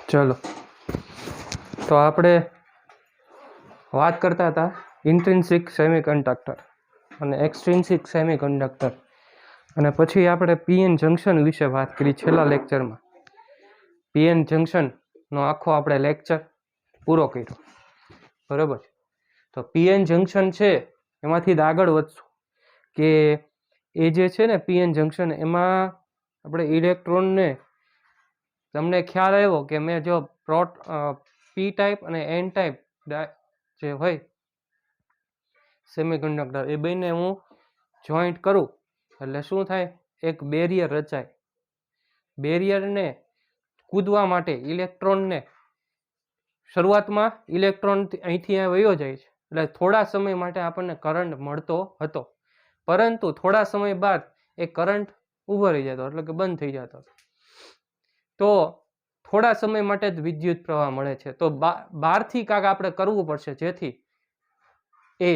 ચલો, તો આપણે વાત કરતા હતા ઇન્ટ્રિન્સિક સેમિકન્ડક્ટર અને એક્સટ્રિન્સિક સેમિકન્ડક્ટર, અને પછી આપણે પીએન જંકશન વિશે વાત કરી છેલ્લા લેક્ચરમાં. પીએન જંકશનનો આખો આપણે લેક્ચર પૂરો કર્યો, બરાબર. તો પીએન જંકશન છે એમાંથી જ આગળ વધશું કે એ જે છે ને પીએન જંકશન, એમાં આપણે ઇલેક્ટ્રોનને, તમને ખ્યાલ આવ્યો કે મેં જો પી ટાઈપ અને એન ટાઈપ જે હોય સેમિકન્ડક્ટર, એ બંને હું જોઈન્ટ કરું એટલે શું થાય, એક બેરિયર રચાય. બેરિયરને કૂદવા માટે ઇલેક્ટ્રોનને, શરૂઆતમાં ઇલેક્ટ્રોન અહીંથી આ વયો જાય છે એટલે થોડા સમય માટે આપણને કરંટ મળતો હતો, પરંતુ થોડા સમય બાદ એ કરંટ ઊભો રહી જતો, એટલે કે બંધ થઈ જતો. તો થોડા સમય માટે જ વિદ્યુત પ્રવાહ મળે છે. તો બહારથી કાંઈક આપણે કરવું પડશે જેથી એ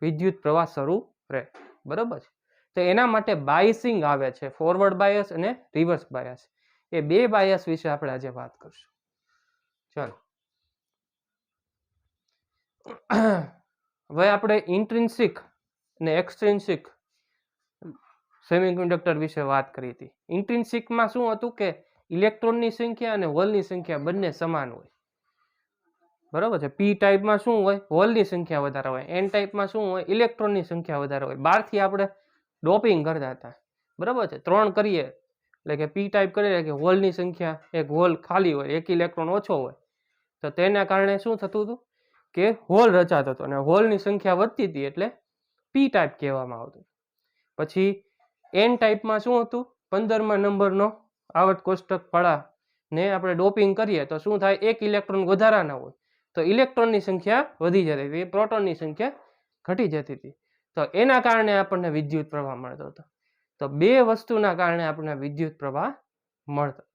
વિદ્યુત પ્રવાહ શરૂ રહે, બરાબર છે. તો એના માટે બાયસિંગ આવે છે, ફોરવર્ડ બાયસ અને રિવર્સ બાયસ. એ બે બાયસ વિશે આપણે આજે વાત કરશું. ચાલો, હવે આપણે ઇન્ટ્રિન્સિક અને એક્સટ્રિન્સિક સેમિકન્ડક્ટર વિશે વાત કરી હતી. ઇન્ટ્રિન્સિકમાં શું હતું કે ઇલેક્ટ્રોનની સંખ્યા અને હોલની સંખ્યા બંને સમાન હોય, બરાબર છે. પી ટાઈપમાં શું હોય, હોલની સંખ્યા વધારે હોય. એન ટાઈપમાં શું હોય, ઇલેક્ટ્રોનની સંખ્યા વધારે હોય. બહારથી આપણે ડોપિંગ કરતા હતા, બરાબર છે. 3 કરીએ એટલે કે પી ટાઈપ કરીએ કે હોલની સંખ્યા, એક હોલ ખાલી હોય, એક ઇલેક્ટ્રોન ઓછો હોય, તો તેના કારણે શું થતું હતું કે હોલ રચાતો હતો, અને હોલની સંખ્યા વધતી હતી એટલે પી ટાઈપ કહેવામાં આવતું. પછી એન ટાઈપમાં શું હતું, 15મા નંબરનો આવર્ત કોષ્ટક ફળાને આપણે ડોપિંગ કરીએ તો શું થાય, એક ઇલેક્ટ્રોન વધારાના હોય તો ઇલેક્ટ્રોનની સંખ્યા વધી જતી હતી, પ્રોટોનની સંખ્યા ઘટી જતી હતી. તો એના કારણે આપણને વિદ્યુત પ્રવાહ મળતો હતો. તો બે વસ્તુના કારણે આપણને વિદ્યુત પ્રવાહ મળતો હતો.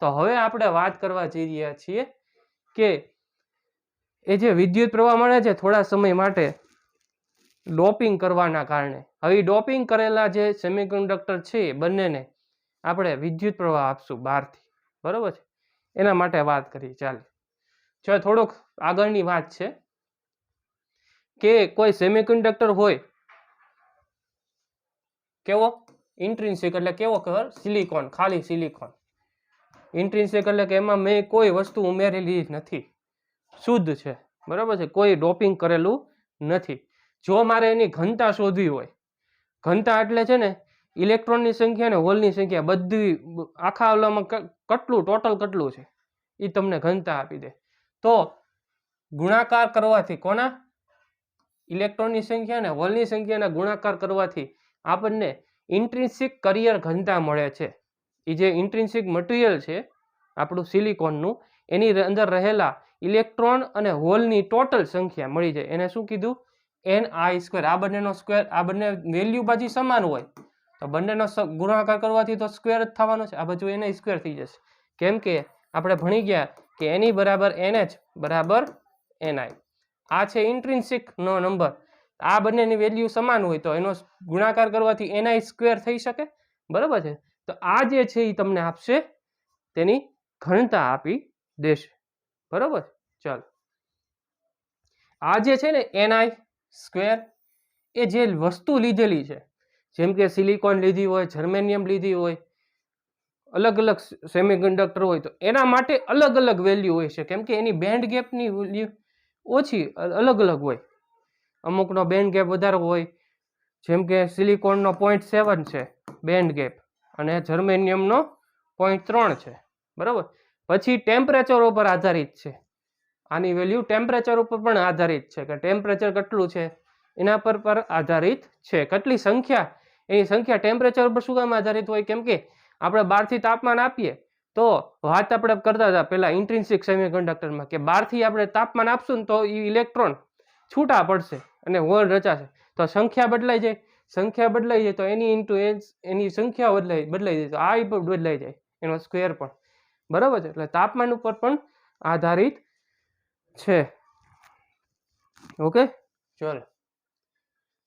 તો હવે આપણે વાત કરવા જઈ રહ્યા છીએ કે એ જે વિદ્યુત પ્રવાહ મળે છે થોડા સમય માટે ડોપિંગ કરવાના કારણે, હવે ડોપિંગ કરેલા જે સેમિકન્ડક્ટર છે બંનેને આપણે વિદ્યુત પ્રવાહ આપશું બહારથી, બરાબર છે. એના માટે વાત કરી. ચાલે, જો થોડોક આગળની વાત છે કે કોઈ સેમિકન્ડક્ટર હોય, કેવો ઇન્ટ્રિન્સિક એટલે કેવો ખબર, સિલિકોન, ખાલી સિલિકોન. ઇન્ટ્રિન્સિક એટલે કે એમાં મેં કોઈ વસ્તુ ઉમેરેલી નથી, શુદ્ધ છે, બરાબર છે, કોઈ ડોપિંગ કરેલું નથી. જો મારે એની ઘનતા શોધવી હોય, ઘનતા એટલે છે ને ઇલેક્ટ્રોનની સંખ્યા ને હોલની સંખ્યા બધી આખા ઓલામાં કેટલું ટોટલ કેટલું છે એ તમને ઘનતા આપી દે. તો ગુણાકાર કરવાથી, કોના, ઇલેક્ટ્રોનની સંખ્યા ને હોલની સંખ્યાના ગુણાકાર કરવાથી આપણને ઇન્ટ્રિન્સિક કરિયર ઘનતા મળે છે. એ જે ઇન્ટ્રિન્સિક મટીરિયલ છે આપણું સિલિકોનનું, એની અંદર રહેલા ઇલેક્ટ્રોન અને હોલની ટોટલ સંખ્યા મળી જાય. એને શું કીધું, Ni². આ બંનેનો સ્ક્વેર, આ બંને વેલ્યુ બાજુ સમાન હોય તો બંનેનો ગુણાકાર કરવાથી તો સ્ક્વેર જ થવાનો છે. આ બાજુ Ni² થઈ જશે, કેમ કે આપણે ભણી ગયા કે Ni બરાબર NH બરાબર Ni. આ છે ઇન્ટ્રિન્સિક નો નંબર. આ બંનેની વેલ્યુ સમાન હોય તો એનો ગુણાકાર કરવાથી Ni² થઈ શકે, બરાબર છે. તો આ જે છે એ તમને આપશે, તેની ઘનતા આપી દેશે, બરાબર. ચાલો, આ જે છે ને Ni² એ જે વસ્તુ લીધેલી છે, જેમ કે સિલિકોન લીધી હોય, જર્મેનિયમ લીધી હોય, અલગ અલગ સેમિકન્ડક્ટર હોય, તો એના માટે અલગ અલગ વેલ્યુ હોય છે, કેમ કે એની બેન્ડ ગેપની વેલ્યુ ઓછી અલગ અલગ હોય. અમુકનો બેન્ડ ગેપ વધારે હોય, જેમ કે સિલિકોનનો 0.7 છે બેન્ડ ગેપ અને જર્મેનિયમનો 0.3 છે, બરાબર. પછી ટેમ્પરેચર ઉપર આધારિત છે. આની વેલ્યુ ટેમ્પરેચર ઉપર પણ આધારિત છે, કે ટેમ્પરેચર કેટલું છે એના પર આધારિત છે. કેટલી સંખ્યા, એની સંખ્યા ટેમ્પરેચર ઉપર શું કામ આધારિત હોય, કેમ કે આપણે બહારથી તાપમાન આપીએ તો વાત આપણે કરતા હતા પેલા ઇન્ટ્રિન્સિક સેમિકન્ડક્ટરમાં કે બહારથી આપણે તાપમાન આપશું ને તો એ ઇલેક્ટ્રોન છૂટા પડશે અને હોલ રચાશે. તો સંખ્યા બદલાઈ જાય, સંખ્યા બદલાઈ જાય તો એની ઇન્ટુ એની સંખ્યા બદલાઈ જાય તો આ પણ બદલાઈ જાય, એનો સ્ક્વેર પણ, બરાબર છે. એટલે તાપમાન ઉપર પણ આધારિત છે. ઓકે, ચલો.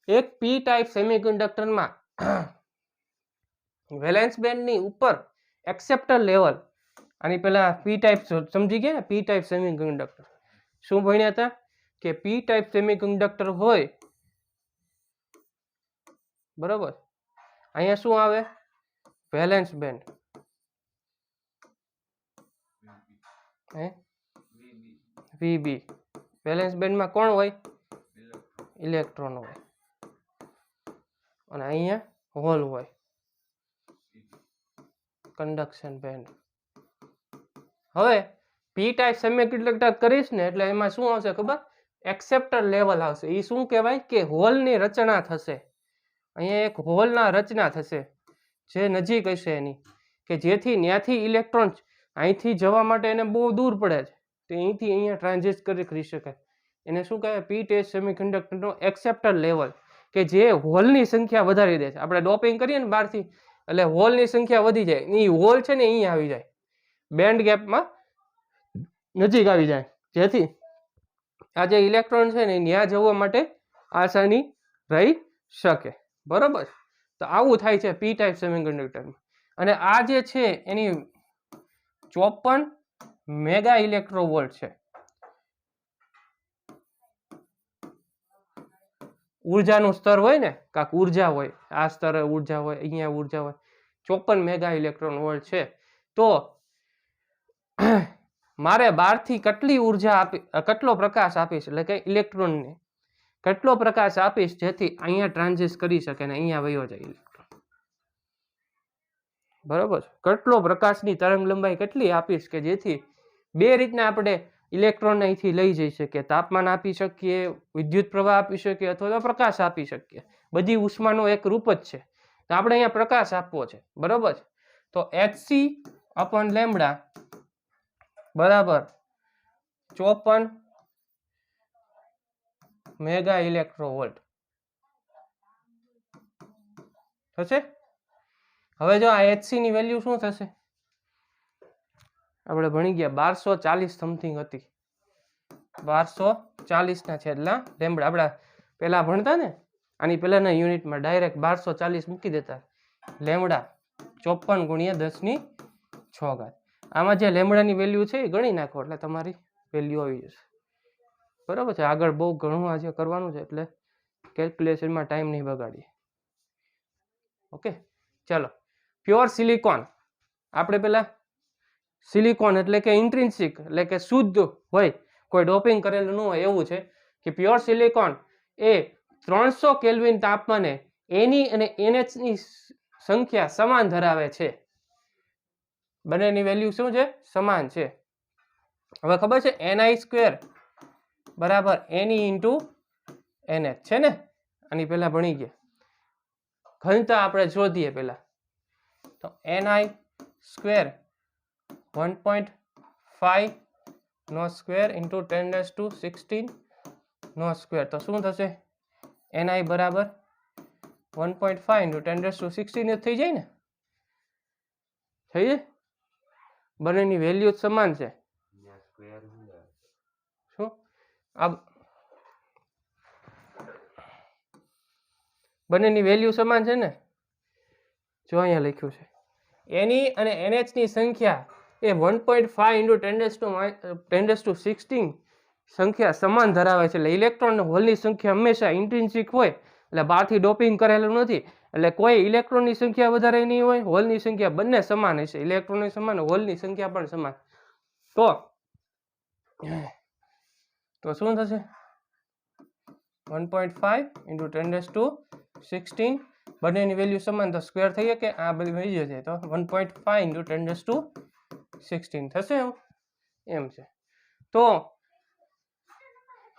એક પી ટાઈપ સેમિકન્ડક્ટરમાં વેલેન્સ બેન્ડની ઉપર એક્સેપ્ટર લેવલ આની પહેલા પી ટાઈપ સમજી ગયા ને, પી ટાઈપ સેમિકન્ડક્ટર શું ભણ્યા હતા કે પી ટાઈપ સેમિકન્ડક્ટર હોય, બરોબર, અહીંયા શું આવે વેલેન્સ બેન્ડ, વીબી, વેલેન્સ બેન્ડમાં કોણ હોય ઇલેક્ટ્રોન હોય, અને અહીંયા હોલ હોય કંડક્શન બેન્ડ. હવે પી ટાઈપ સેમિકન્ડક્ટર કરીશ ને એટલે એમાં શું આવશે ખબર, એક્સેપ્ટર લેવલ આવશે. એ શું કહેવાય કે હોલની રચના થશે, અહીંયા એક હોલના રચના થશે જે નજીક હશે એની, કે જેથી ત્યાંથી ઇલેક્ટ્રોન અહીંથી જવા માટે એને બહુ દૂર પડે છે, તો અહીંથી અહીંયા ટ્રાન્ઝિટ કરી શકાય. એને શું કહેવાય પી ટાઈપ સેમિકન્ડક્ટરનો એક્સેપ્ટર લેવલ, કે જે હોલની સંખ્યા વધારી દે છે. આપણે ડોપિંગ કરીએ ને બહારથી એટલે હોલની સંખ્યા વધી જાય, એ હોલ છે ને અહીંયા આવી જાય, બેન્ડ ગેપમાં નજીક આવી જાય, જેથી આ જે ઇલેક્ટ્રોન છે ને ત્યાં જવા માટે આસાની રહી શકે, બરોબર. તો આવું થાય છે પી ટાઈપ સેમિકન્ડક્ટરમાં. અને આ જે છે એની 54 મેગા ઇલેક્ટ્રોવોલ્ટ છે. ઉર્જાનું સ્તર હોય ને, કાંક ઉર્જા હોય, આ સ્તરે ઉર્જા હોય, અહીંયા ઉર્જા હોય, 54 મેગા ઇલેક્ટ્રોન વોલ્ટ છે. તો મારે બહારથી કેટલી ઉર્જા આપી, કેટલો પ્રકાશ આપીશ, એટલે કે ઇલેક્ટ્રોનને કેટલો પ્રકાશ આપીશ જેથી અહીંયા ટ્રાન્ઝિટ કરી શકે ને અહીંયા વયો જાય ઇલેક્ટ્રોન, બરોબર. કેટલો પ્રકાશની તરંગ લંબાઈ કેટલી આપીશ કે જેથી બે રીતના આપણે ઇલેક્ટ્રોન અહીંથી લઈ જઈ શકીએ, તાપમાન આપી શકીએ, વિદ્યુત પ્રવાહ આપી શકીએ, અથવા તો પ્રકાશ આપી શકીએ. બધી ઉષ્માનો એક રૂપ જ છે, તો આપણે અહીંયા પ્રકાશ આપવો છે, બરોબર. તો hc અપોન લેમ્બડા બરાબર 54 મેગા ઇલેક્ટ્રોવોલ્ટ થશે. હવે જો આ hc ની વેલ્યુ શું થશે, આપણે ભણી ગયા 1240 સમથિંગ હતી, 1240 ના છેદલા લેમ્બડા. આપણા પેલા ભણતા ને આની પહેલાના યુનિટમાં ડાયરેક્ટ 1240 મૂકી દેતા, લેમ્બડા 54 ગુણ્યા 10⁶. આમાં જે લેમ્બડાની વેલ્યુ છે એ ગણી નાખો એટલે તમારી વેલ્યુ આવી જશે, બરાબર છે. આગળ બહુ ઘણું આજે કરવાનું છે એટલે કેલ્ક્યુલેશનમાં ટાઈમ નહીં બગાડીએ. ઓકે, ચાલો. પ્યોર સિલિકોન, આપણે પેલા સિલિકોન એટલે કે ઇન્ટ્રિન્સિક એટલે કે શુદ્ધ હોય, કોઈ ડોપિંગ કરેલું ન હોય એવું છે કે પ્યોર સિલિકોન એ 300 કેલ્વિન તાપમાને એની અને NH ની સંખ્યા સમાન ધરાવે છે. બંનેની વેલ્યુ શું છે, સમાન છે. હવે ખબર છે Ni² બરાબર Ne ઇન્ટુ NH છે ને, આની પહેલા ભણી ગયા. ઘનતા આપણે શોધીએ પહેલા, તો Ni² 1.5 નો સ્ક્વેર ઇન્ટુ 10⁻16 નો સ્ક્વેર, તો શું થશે Ni બરાબર 1.5 ઇન્ટુ 10⁻16 થઈ જાય ને, થઈ જાય. બંનેની વેલ્યુ સમાન છે. શું આ બંનેની વેલ્યુ સમાન છે ને, જો અહીંયા લખ્યું છે Ne અને NH ની સંખ્યા એ 1.5 ઇન્ટુ 10⁻16 સંખ્યા સમાન ધરાવે છે. એટલે ઇલેક્ટ્રોન હોલની સંખ્યા હંમેશા ઇન્ટ્રિન્સિક હોય, એટલે બહારથી ડોપિંગ કરેલું નથી, એટલે કોઈ ઇલેક્ટ્રોનની સંખ્યા વધારે નહીં હોય, હોલની સંખ્યા બંને સમાન હશે, ઇલેક્ટ્રોનની સમાન, હોલની સંખ્યા પણ સમાન. તો શું થશે 1.5 ઇન્ટુ 10⁻16, બંનેની વેલ્યુ સમાન તો સ્ક્વેર થઈ શકે, આ બધી મળી જશે, તો 1.5 ઇન્ટુ 10⁻16 થશે એમ છે. તો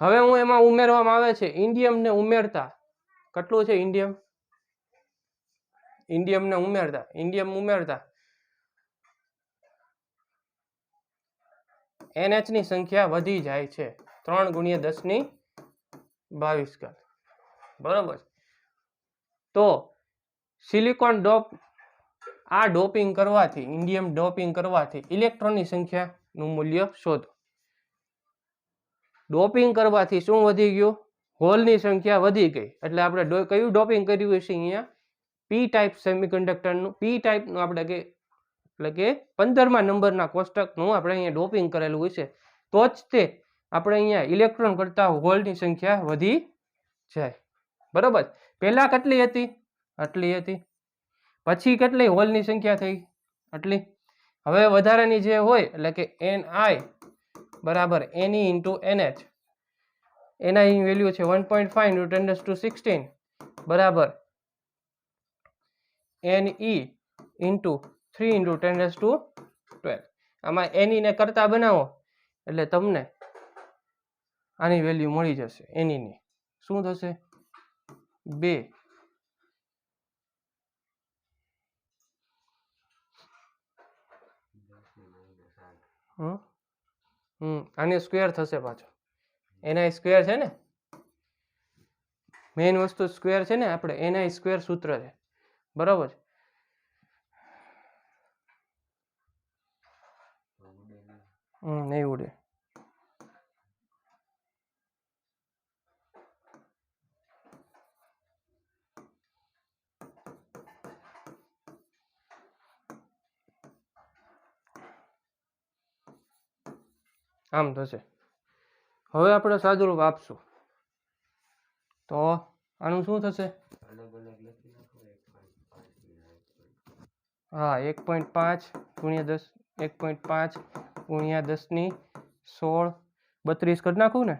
હવે હું એમાં ઉમેરવામાં આવે છે ઇન્ડિયમને ઉમેરતા, કેટલું છે ઇન્ડિયમને ઉમેરતા NH ની સંખ્યા વધી જાય છે 3 ગુણ્યા 10⁻22, બરોબર. તો સિલિકોન ડોપ આ ડોપિંગ કરવાથી, ઇન્ડિયમ ડોપિંગ કરવાથી ઇલેક્ટ્રોનની સંખ્યાનું મૂલ્ય શોધો. ડોપિંગ કરવાથી શું વધી ગયું, હોલની સંખ્યા વધી ગઈ, એટલે આપણે કયું ડોપિંગ કર્યું છે અહીંયા, પી ટાઈપ સેમિકન્ડક્ટરનું, પી ટાઈપનું આપણે કે એટલે કે 15મા નંબરના કોષ્ટકનું આપણે અહીંયા ડોપિંગ કરેલું હોય છે, તો જ તે આપણે અહીંયા ઇલેક્ટ્રોન કરતા હોલની સંખ્યા વધી જાય. બરોબર. પહેલા કેટલી હતી? આટલી હતી. પછી કેટલી હોલની સંખ્યા થઈ? આટલી. હવે વધારાની જે હોય એટલે કે Ni બરાબર Ne ઇન્ટુ NH. એની વેલ્યુ છે 1.5 ઇન્ટુ 10⁻16 બરાબર Ne ઇન્ટુ 3 ઇન્ટુ 10⁻12. આમાં Ne ને કરતા બનાવો એટલે તમને આની વેલ્યુ મળી જશે. Ne ની શું થશે? 2. આને સ્ક્વેર થશે પાછો. Ni સ્ક્વેર છે ને, મેઇન વસ્તુ સ્ક્વેર છે ને, આપણે Ni સ્ક્વેર સૂત્ર છે. બરોબર. નહીં ઉડે. આમ થશે. હવે આપણે સાદુરૂપ આપશું તો આનું શું થશે? હા, 1.5 ગુણ્યા 10, 1.5 ગુણ્યા 10⁻16 32 કરી નાખું ને,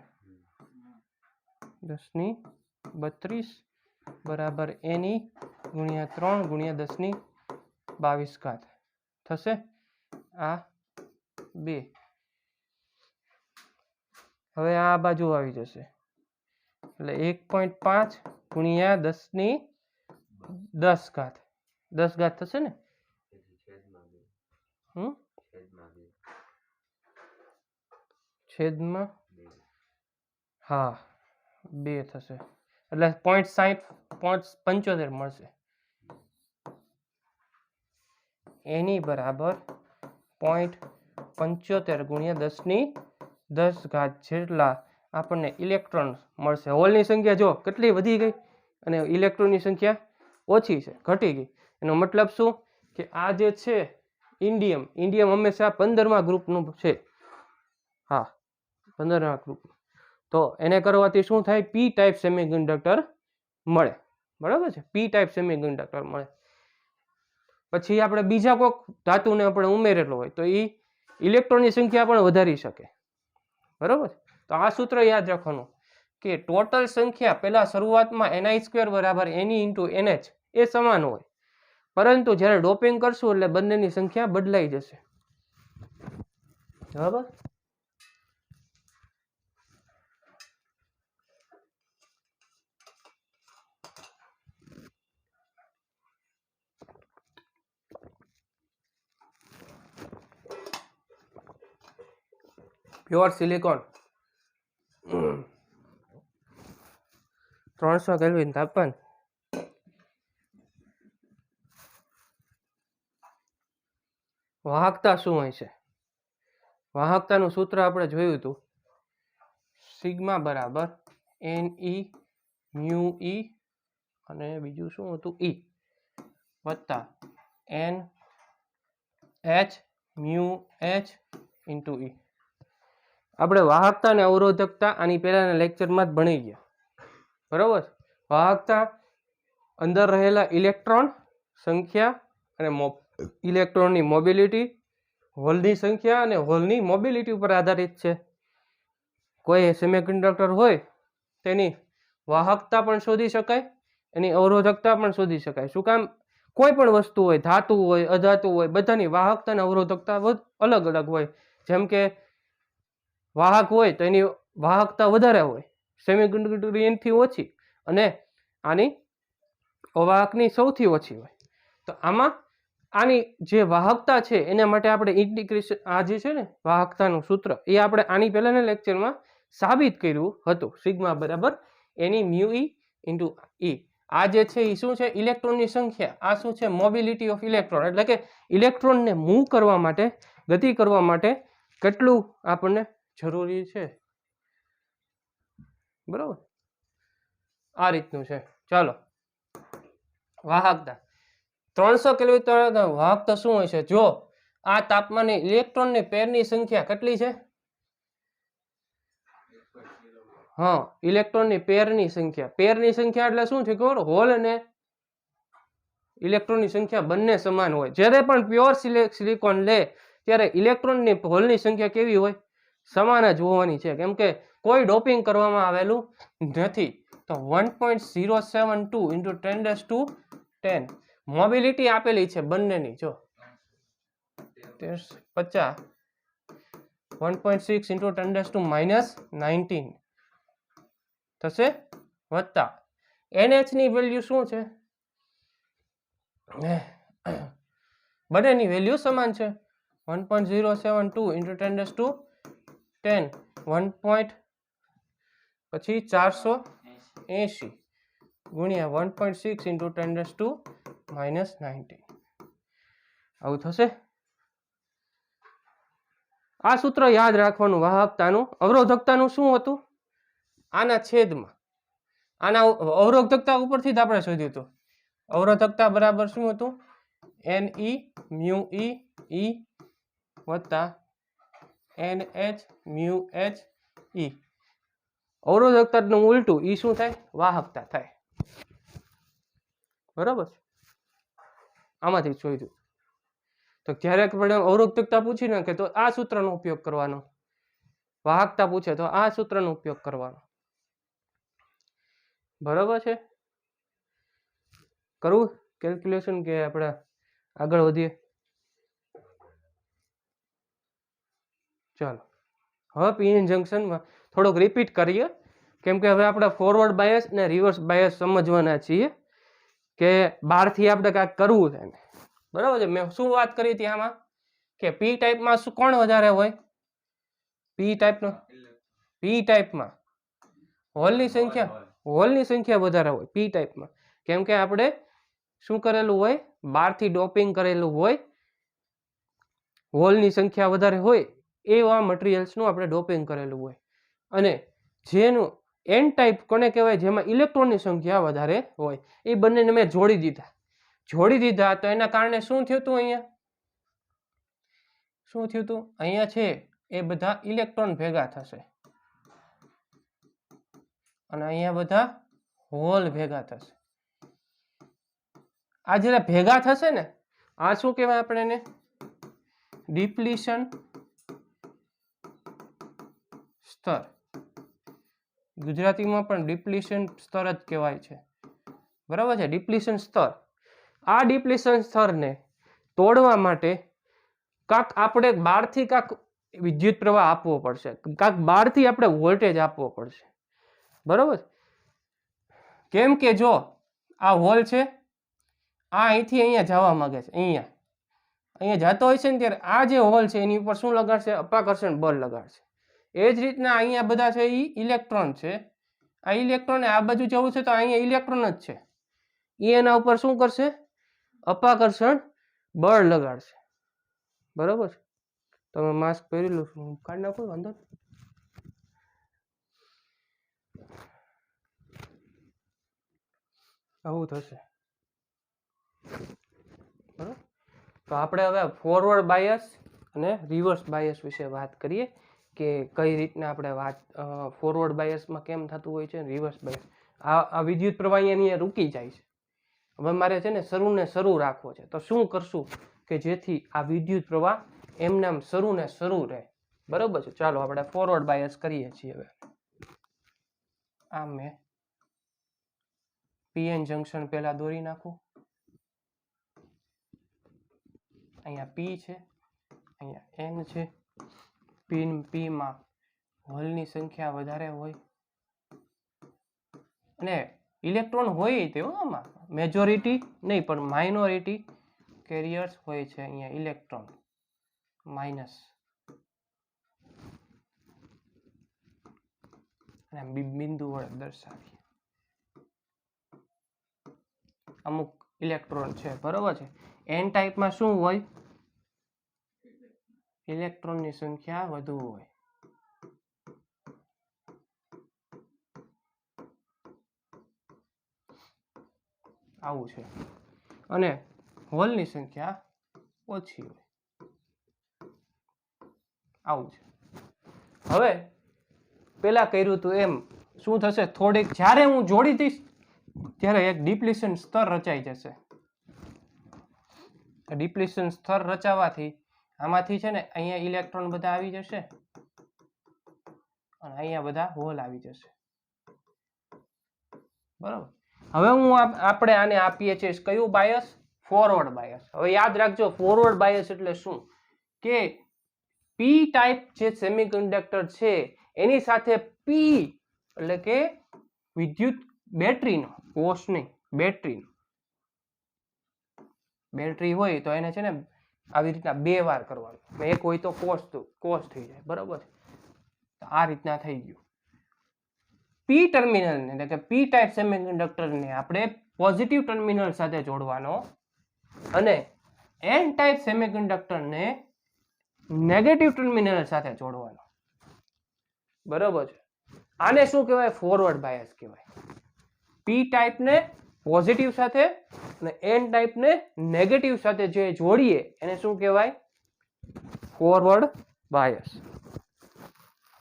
10⁻32 બરાબર Ne ગુણ્યા 3 ગુણ્યા 10⁻22 થશે. આ 2. હવે આ બાજુ આવી જશે એટલે 1.5 ગુણ્યા 10⁻10 10 થશે ને, છેદમાં હા 2 થશે એટલે 0.75 મળશે. એની બરાબર 0.75 ગુણ્યા 10⁻10 જેટલા આપણને ઇલેક્ટ્રોન મળશે. હોલની સંખ્યા જો કેટલી વધી ગઈ અને ઇલેક્ટ્રોનની સંખ્યા ઓછી છે, ઘટી ગઈ. એનો મતલબ શું કે આ જે છે ઇન્ડિયમ હંમેશા 15મા ગ્રુપનું છે. હા, 15મા ગ્રુપ. તો એને કરવાથી શું થાય? પી ટાઈપ સેમિકન્ડક્ટર મળે. બરાબર છે, પી ટાઈપ સેમિકન્ડક્ટર મળે. પછી આપણે બીજા કોઈક ધાતુને આપણે ઉમેરેલો હોય તો એ ઇલેક્ટ્રોનની સંખ્યા પણ વધારી શકે. બરાબર. તો આ સૂત્ર યાદ રાખવાનું કે ટોટલ સંખ્યા પહેલા શરૂઆતમાં Ni² બરાબર Ne ઇન્ટુ NH એ સમાન હોય, પરંતુ જ્યારે ડોપિંગ કરશું એટલે બંનેની સંખ્યા બદલાઈ જશે. બરાબર. પ્યોર સિલિકોન 300 કેલ્વિન તાપમાન. વાહકતા શું હોય છે? વાહકતાનું સૂત્ર આપણે જોયું હતું, સિગ્મા બરાબર Ne મ્યુ E અને બીજું શું હતું? E વત્તા NH mu H into E. આપણે વાહકતા અને અવરોધકતા આની પહેલાના લેક્ચરમાં જ ભણી ગયા. બરોબર. વાહકતા અંદર રહેલા ઇલેક્ટ્રોન સંખ્યા અને ઇલેક્ટ્રોનની મોબિલિટી, હોલની સંખ્યા અને હોલની મોબિલિટી ઉપર આધારિત છે. કોઈ સેમિકન્ડક્ટર હોય તેની વાહકતા પણ શોધી શકાય, એની અવરોધકતા પણ શોધી શકાય. શું કામ? કોઈ પણ વસ્તુ હોય, ધાતુ હોય, અધાતુ હોય, બધાની વાહકતા અને અવરોધકતા અલગ અલગ હોય. જેમ કે વાહક હોય તો એની વાહકતા વધારે હોય, સેમિકન્ડક્ટર એનથી ઓછી, અને આની અવાહકની સૌથી ઓછી હોય. તો આમાં આની જે વાહકતા છે એના માટે આપણે ઇન્ટિગ્રેશન, આ જે છે ને વાહકતાનું સૂત્ર, એ આપણે આની પહેલાના લેક્ચરમાં સાબિત કર્યું હતું. સિગ્મા બરાબર એની મ્યુ E ઇન્ટુ E. આ જે છે એ શું છે? ઇલેક્ટ્રોનની સંખ્યા. આ શું છે? મોબિલિટી ઓફ ઇલેક્ટ્રોન, એટલે કે ઇલેક્ટ્રોનને મૂવ કરવા માટે, ગતિ કરવા માટે કેટલું આપણને જરૂરી છે. બરોબર. આ રીતનું છે. ચાલો, વાહકતા 300 કેલ્વિન વાહકતા શું હોય છે? જો આ તાપમાને ઇલેક્ટ્રોનની પેરની સંખ્યા કેટલી છે? હા, ઇલેક્ટ્રોનની પેરની સંખ્યા. પેરની સંખ્યા એટલે શું છે ખબર? હોલ અને ઇલેક્ટ્રોનની સંખ્યા બંને સમાન હોય. જ્યારે પણ પ્યોર સિલિકોન લે ત્યારે ઇલેક્ટ્રોનની હોલની સંખ્યા કેવી હોય? સમાન જ હોવાની છે, કેમ કે કોઈ ડોપિંગ કરવામાં આવેલું નથી. તો 1.072 ઇન્ટુ 10⁻10 મોબિલિટી આપેલી છે બંનેની. જો 50 1.6 ઇન્ટુ 10⁻19 થશે, વત્તા NH ની વેલ્યુ શું છે? બંનેની વેલ્યુ સમાન છે. 1.072 ઇન્ટુ 10⁻10 1. પછી 480 ગુણ્યા 1.6 ઇન્ટુ 10⁻19 આવું થશે. આ સૂત્ર યાદ રાખવાનું. વાહકતાનું અવરોધકતાનું શું હતું? આના છેદમાં આના અવરોધકતા ઉપરથી જ આપણે શોધ્યું હતું. અવરોધકતા બરાબર શું હતું? Ne mu e વત્તા NH mu h e. અવરોધકતાનું ઉલટું ઈ શું થાય? વાહકતા થાય. બરાબર, આમાંથી શોધ્યું. તો ક્યારેક પણ અવરોધકતા પૂછી નાખે તો આ સૂત્રનો ઉપયોગ કરવાનો, વાહકતા પૂછે તો આ સૂત્રનો ઉપયોગ કરવાનો. બરાબર છે? કરવું કેલ્ક્યુલેશન કે આપણે આગળ વધીએ? ચાલો હવે પીએન જંકશનમાં થોડોક રિપીટ કરીએ, કેમ કે હવે આપણે ફોરવર્ડ બાયસ ને રિવર્સ બાયસ સમજવાના છીએ કે બહારથી આપણે કાંઈક કરવું છે. બરાબર છે? મેં શું વાત કરી હતી આમાં કે પી ટાઈપમાં શું કોણ વધારે હોય? પી ટાઈપનો પી ટાઈપમાં હોલની સંખ્યા વધારે હોય પી ટાઈપમાં, કેમ કે આપણે શું કરેલું હોય? બહારથી ડોપિંગ કરેલું હોય, હોલની સંખ્યા વધારે હોય એવા મટીરિયલ્સનું આપણે ડોપિંગ કરેલું હોય. અને જેનું એન ટાઈપ કોને કહેવાય? જેમાં ઇલેક્ટ્રોનની સંખ્યા વધારે હોય. એ બંનેને મેં જોડી દીધા તો એના કારણે શું થયું હતું? અહીંયા છે એ બધા ઇલેક્ટ્રોન ભેગા થશે અને અહીંયા બધા હોલ ભેગા થશે. આ જ્યારે ભેગા થશે ને, આ શું કહેવાય આપણે એને? ડિપ્લીશન સ્તર. ગુજરાતીમાં પણ ડિપ્લીશન સ્તર જ કહેવાય છે. બરાબર છે? ડિપ્લીશન સ્તર. આ ડિપ્લીશન સ્તરને તોડવા માટે કાંક આપણે બહારથી કાંક વિદ્યુત પ્રવાહ આપવો પડશે, કાંક બહારથી આપણે વોલ્ટેજ આપવો પડશે. બરાબર? કેમ કે જો આ હોલ છે, આ અહીંથી અહીંયા જવા માંગે છે, અહીંયા જતો હોય છે ને, ત્યારે આ જે હોલ છે એની ઉપર શું લગાડશે? અપાકર્ષણ બળ લગાડશે. એ જ રીતના અહીંયા બધા છે એ ઇલેક્ટ્રોન છે. આ ઇલેક્ટ્રોન આ બાજુ જવું છે તો અહીંયા ઇલેક્ટ્રોન જ છે, એ એના ઉપર શું કરશે? અપાકર્ષણ બળ લગાડશે. બરાબર? તમે માસ્ક પહેરી લો, કાઢી નાખો, વાંધો. આવું થશે. બરાબર? તો આપણે હવે ફોરવર્ડ બાયસ અને રિવર્સ બાયસ વિશે વાત કરીએ કે કઈ રીતના આપણે વાત ફોરવર્ડ બાયસમાં કેમ થતું હોય છે, રિવર્સ બાયસ. આ વિદ્યુત પ્રવાહ અહીંયા રૂકી જાય છે. હવે મારે છે ને શરૂ રાખવો છે, તો શું કરશું કે જેથી આ વિદ્યુત પ્રવાહ એમનામ શરૂ રહે. બરાબર છે? ચાલો આપણે ફોરવર્ડ બાયસ કરીએ છીએ. હવે આ મેં પીએન જંકશન પહેલા દોરી નાખું. અહીંયા પી છે, અહીંયા એન છે. પીમાં હોલની સંખ્યા વધારે હોય અને ઇલેક્ટ્રોન હોય તેઓમાં મેજોરિટી નહીં પણ માઇનોરિટી કેરિયર્સ હોય છે. અહીંયા ઇલેક્ટ્રોન માઇનસ અને બિંદુ વડે દર્શાવીએ. અમુક ઇલેક્ટ્રોન છે. બરોબર છે? એન ટાઈપમાં શું હોય? ઇલેક્ટ્રોનની સંખ્યા વધુ હોય. આવું છે. અને હોલની સંખ્યા ઓછી હોય. આવું છે. હવે પેલા કર્યું હતું એમ શું થશે, થોડીક જ્યારે હું જોડી દઈશ ત્યારે એક ડિપ્લીશન સ્તર રચાઈ જશે. ડિપ્લીશન સ્તર રચાવાથી આમાંથી છે ને અહીંયા ઇલેક્ટ્રોન બધા આવી જશે અને અહીંયા બધા હોલ આવી જશે. બરાબર. હવે આપણે આને આપીએ છીએ કયું બાયસ? Forward bias. હવે યાદ રાખજો ફોરવર્ડ બાયસ એટલે શું કે પી ટાઈપ જે સેમિકન્ડક્ટર છે એની સાથે પી એટલે કે વિદ્યુત બેટરીનો કોષ નહીં, બેટરીનો બેટરી હોય તો એને છે ને આવી રીતના 2 વાર કરવાનું. એક હોય તો કોષ થઈ જાય. બરાબર. આ રીતના થઈ ગયું. પી ટર્મિનલ એટલે કે પી ટાઈપ સેમિકન્ડક્ટરને આપણે પોઝિટિવ ટર્મિનલ સાથે જોડવાનો અને એન ટાઈપ સેમિકન્ડક્ટરને નેગેટિવ ટર્મિનલ સાથે જોડવાનો. બરોબર છે. આને શું કહેવાય? ફોરવર્ડ બાયસ કહેવાય. પી ટાઈપને પોઝિટિવ સાથે અને એન ટાઈપને નેગેટિવ સાથે જે જોડીએ એને શું કહેવાય? Forward bias.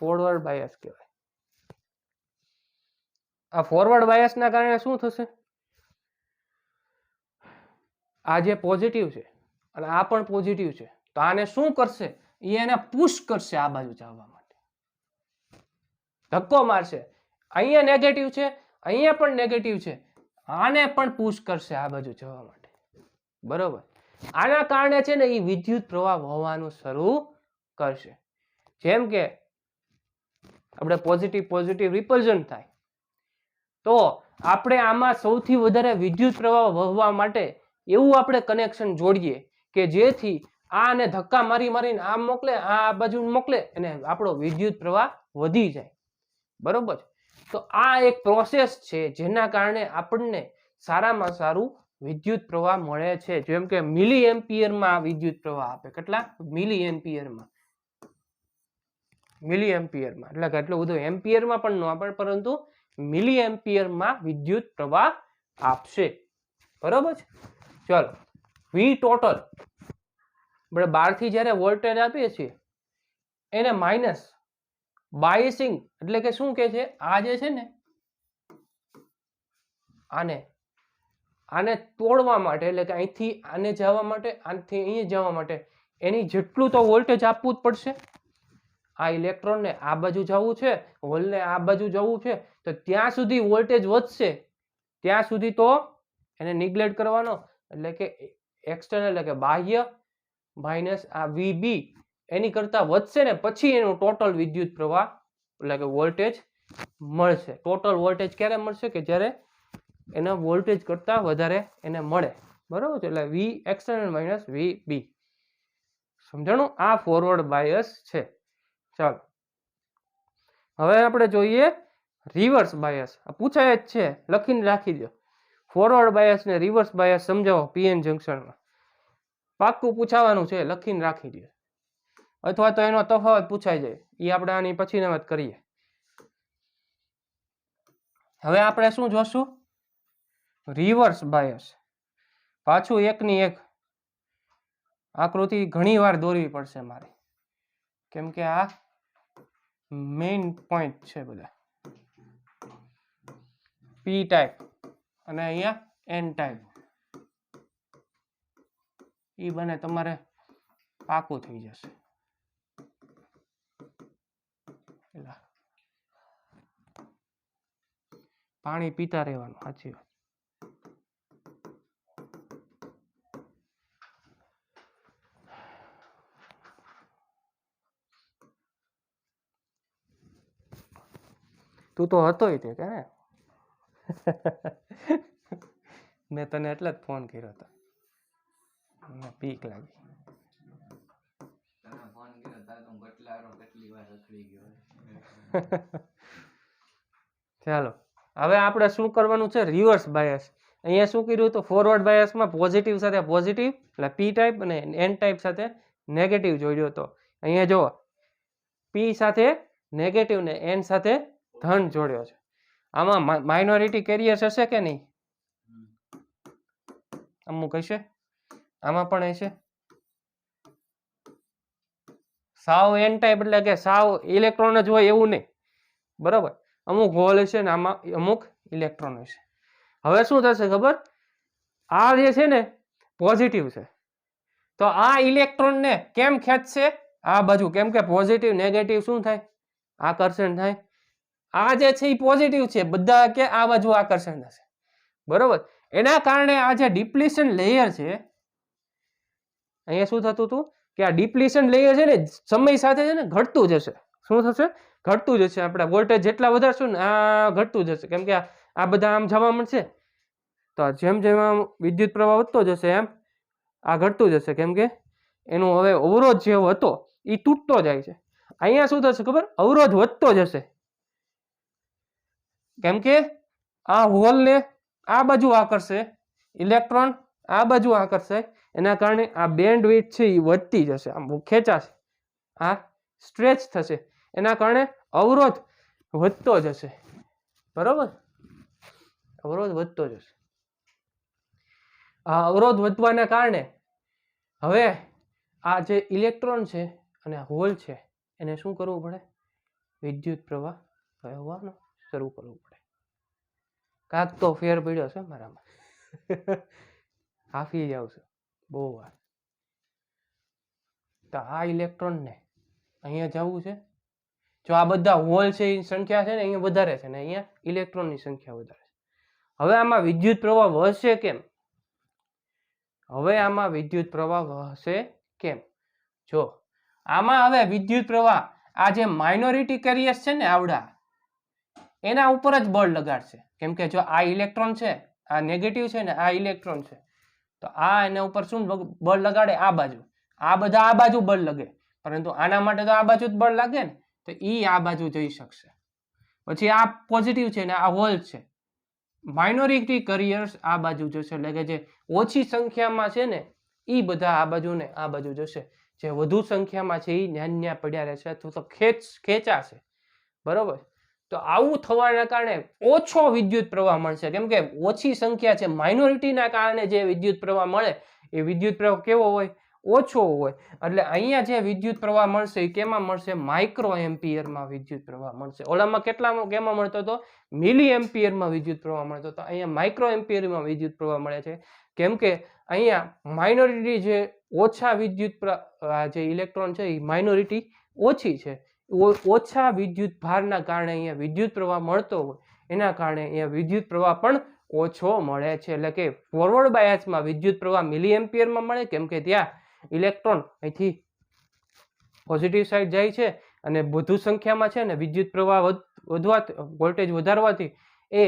ફોરવર્ડ બાયસ કહેવાય. આ ફોરવર્ડ બાયસના કારણે શું થશે? આ જે પોઝિટિવ છે અને આ પણ પોઝિટિવ છે તો આને શું કરશે? એને પુશ કરશે આ બાજુ જવા માટે, ધક્કો મારશે. અહીંયા નેગેટિવ છે, અહીંયા પણ નેગેટિવ છે, આને પણ પુશ કરશે આ બાજુ જવા માટે. બરોબર. આના કારણે છે ને એ વિદ્યુત પ્રવાહ વહવાનું શરૂ કરશે. જેમ કે આપણે પોઝિટિવ રિપલ્ઝન થાય તો આપણે આમાં સૌથી વધારે વિદ્યુત પ્રવાહ વહવા માટે એવું આપણે કનેક્શન જોડીએ કે જેથી આને ધક્કા મારીને આમ મોકલે, આ બાજુ મોકલે અને આપણો વિદ્યુત પ્રવાહ વધી જાય. બરોબર. તો આ એક પ્રોસેસ છે જેના કારણે આપણને સારામાં સારું વિદ્યુત પ્રવાહ મળે છે. જેમ કે મિલી એમ્પિયરમાં વિદ્યુત પ્રવાહ આપે. કેટલા? મિલી એમ્પિયરમાં. એટલે કે એટલું બધું એમ્પિયરમાં પણ ન આપે પરંતુ મિલી એમ્પિયરમાં વિદ્યુત પ્રવાહ આપશે. બરોબર છે. ચલો, વી ટોટલ આપણે બહારથી જ્યારે વોલ્ટેજ આપીએ છીએ એને માઇનસ બાયસિંગ એટલે કે શું કે છે? આ જે છે ને આને તોડવા માટે એટલે કે અહીંથી આને જવા માટે, આનાથી અહીંયા જવા માટે એની જેટલું તો વોલ્ટેજ આપવું જ પડશે. આ ઇલેક્ટ્રોનને આ બાજુ જવું છે, હોલને આ બાજુ જવું છે તો ત્યાં સુધી વોલ્ટેજ વધશે, ત્યાં સુધી તો એને નિગ્લેક્ટ કરવાનો. એટલે કે એક્સટર્નલ એટલે કે બાહ્ય માઇનસ આ વીબી એની કરતા વધશે ને પછી એનું ટોટલ વિદ્યુત પ્રવાહ એટલે કે વોલ્ટેજ મળશે. ટોટલ વોલ્ટેજ ક્યારે મળશે? કે જ્યારે એના વોલ્ટેજ કરતા વધારે એને મળે. બરોબર છે. એટલે વી એક્સટર્નલ માઇનસ વી બી. સમજાણું? આ ફોરવર્ડ બાયસ છે. ચાલો હવે આપણે જોઈએ રિવર્સ બાયસ. પૂછાય જ છે, લખીને રાખી દો. ફોરવર્ડ બાયસ ને રિવર્સ બાયસ સમજાવો પીએન જંકશનમાં. પાક્કું પૂછાવાનું છે, લખીને રાખી દો. અથવા તો એનો તફાવત પૂછાઈ જાય એ આપણે આની પછીની વાત કરીએ. હવે આપણે શું જોશું? Reverse bias. પાછું એકની એક આકૃતિ ઘણી વાર દોરવી પડશે મારે, કેમ કે આ મેઇન પોઈન્ટ છે બધા. પી ટાઈપ અને અહીંયા એન ટાઈપ એ બને તમારે પાકું થઈ જશે. પાણી પીતા રહેવાનું. સાચી વાત. તું તો હતોય તે કે મેં તને એટલે જ ફોન કર્યો હતો. પીક લાગી. ચાલો હવે આપણે શું કરવાનું છે? Reverse bias. અહીંયા શું કર્યું હતું? ફોરવર્ડ બાયસમાં પોઝિટિવ સાથે પોઝિટિવ એટલે પી ટાઈપ અને એન ટાઈપ સાથે નેગેટિવ જોડ્યો હતો. અહીંયા જો પી સાથે નેગેટિવ ને એન સાથે ધન જોડ્યો છે. આમાં માઇનોરિટી કેરિયર્સ હશે કે નહીં? અમુક હશે. આમાં પણ હશે. સાવ એન ટાઈપ એટલે કે સાવ ઇલેક્ટ્રોન જ હોય એવું નહીં, બરાબર. અમુક હોલ હશે ને આમાં અમુક ઇલેક્ટ્રોન હશે. હવે શું થશે ખબર, આ જે છે ને પોઝિટિવ છે, તો આ ઇલેક્ટ્રોન ને કેમ ખેંચશે આ બાજુ, કેમ કે પોઝિટિવ નેગેટિવ શું થાય, આકર્ષણ થાય. આ જે છે એ પોઝિટિવ છે, બધા કે આ બાજુ આકર્ષણ થશે, બરોબર. એના કારણે આ જે ડિપ્લીશન લેયર છે, અહીંયા શું થતું હતું કે આ ડિપ્લીશન લેયર છે ને સમય સાથે છે ને ઘટતું જશે. શું થશે, ઘટતું જશે. આપણે વોલ્ટેજ જેટલા વધારશું ને આ ઘટતું જશે, કેમ કે આ બધા આમ જવા મળશે, તો જેમ જેમ આમ વિદ્યુત પ્રવાહ વધતો જશે એમ આ ઘટતું જશે, કેમ કે એનો હવે અવરોધ જે હતો એ તૂટતો જાય છે. અહીંયા શું થશે ખબર, અવરોધ વધતો જશે, કેમ કે આ હોલ ને આ બાજુ આકર્ષે, ઇલેક્ટ્રોન આ બાજુ આકર્ષે, એના કારણે આ બેન્ડ વિડ્થ છે એ વધતી જશે, આમ ખેંચાશે, આ સ્ટ્રેચ થશે, એના કારણે અવરોધ વધતો જશે, બરોબર. અવરોધ વધતો જશે. આ અવરોધ વધવાના કારણે હવે આ જે ઇલેક્ટ્રોન છે અને હોલ છે એને શું કરવું પડે, વિદ્યુત પ્રવાહ વહેવાનો શરૂ કરવું પડે. કાંક તો ફેર પડ્યો છે મારામાં, હાફી જાવ છે બહુ વાર. તો આ ઇલેક્ટ્રોન ને અહીંયા જવું છે, જો આ બધા હોલ છે એની સંખ્યા છે ને અહીંયા વધારે છે ને અહીંયા ઇલેક્ટ્રોનની સંખ્યા વધારે છે. હવે આમાં વિદ્યુત પ્રવાહ વહશે કેમ, હવે આમાં વિદ્યુત પ્રવાહ વહશે કેમ, જો આમાં હવે વિદ્યુત પ્રવાહ આ જે માઇનોરિટી કેરિયર્સ છે ને આવડા એના ઉપર જ બળ લગાડશે, કેમ કે જો આ ઇલેક્ટ્રોન છે, આ નેગેટિવ છે ને આ ઇલેક્ટ્રોન છે, તો આ એના ઉપર શું બળ લગાડે, આ બાજુ. આ બધા આ બાજુ બળ લગે, પરંતુ આના માટે તો આ બાજુ જ બળ લાગે ને, તો ઈ આ બાજુ જઈ શકશે. પછી આ પોઝિટિવ છે ને આ હોલ છે, માઇનોરિટી કેરિયર્સ આ બાજુ જશે, એટલે કે જે ઓછી સંખ્યામાં છે ને ઈ બધા આ બાજુ ને આ બાજુ જશે, જે વધુ સંખ્યામાં છે ઈ ન્યા પડ્યા રહેશે અથવા તો ખેંચાશે, બરોબર. તો આવું થવાના કારણે ઓછો વિદ્યુત પ્રવાહ મળશે, કેમ કે ઓછી સંખ્યા છે, માઇનોરિટીના કારણે જે વિદ્યુત પ્રવાહ મળે એ વિદ્યુત પ્રવાહ કેવો હોય, ઓછો હોય. એટલે અહીંયા જે વિદ્યુત પ્રવાહ મળશે એ કેમાં મળશે, માઇક્રો એમ્પિયરમાં વિદ્યુત પ્રવાહ મળશે. ઓલામાં કેટલામાં કેમાં મળતો હતો, મિલી એમ્પિયરમાં વિદ્યુત પ્રવાહ મળતો હતો, અહીંયા માઇક્રો એમ્પિયરમાં વિદ્યુત પ્રવાહ મળે છે, કેમ કે અહીંયા માઇનોરિટી જે ઓછા વિદ્યુત જે ઇલેક્ટ્રોન છે એ માઇનોરિટી ઓછી છે, ઓછા વિદ્યુત ભારના કારણે અહીંયા વિદ્યુત પ્રવાહ મળતો હોય એના કારણે અહીંયા વિદ્યુત પ્રવાહ પણ ઓછો મળે છે. એટલે કે ફોરવર્ડ બાયસમાં વિદ્યુત પ્રવાહ મિલી એમ્પિયરમાં મળે, કેમ કે ત્યાં ઇલેક્ટ્રોન અહીંથી પોઝિટિવ સાઈડ જાય છે અને વધુ સંખ્યામાં છે ને વિદ્યુત પ્રવાહ વધવાથી, વોલ્ટેજ વધારવાથી એ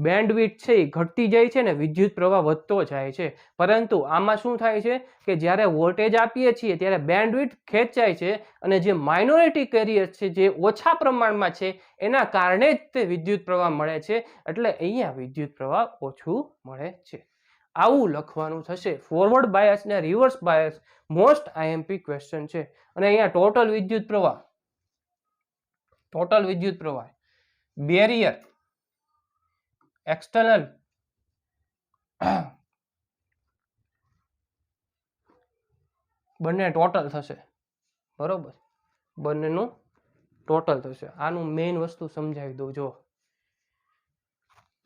બેન્ડવિડ્થ છે એ ઘટતી જાય છે ને વિદ્યુત પ્રવાહ વધતો જાય છે. પરંતુ આમાં શું થાય છે કે જ્યારે વોલ્ટેજ આપીએ છીએ ત્યારે બેન્ડવિડ્થ ખેંચાય છે અને જે માઇનોરિટી કેરિયર છે જે ઓછા પ્રમાણમાં છે એના કારણે જ તે વિદ્યુત પ્રવાહ મળે છે, એટલે અહીંયા વિદ્યુત પ્રવાહ ઓછું મળે છે. આવું લખવાનું થશે. ફોરવર્ડ બાયસ ને reverse bias most IMP question છે. અને અહીંયા ટોટલ વિદ્યુત પ્રવાહ બેરિયર એક્સટર્નલ બંને ટોટલ થશે, બરોબર, બંનેનું ટોટલ થશે. આનું મેઇન વસ્તુ સમજાવી દઉં. જો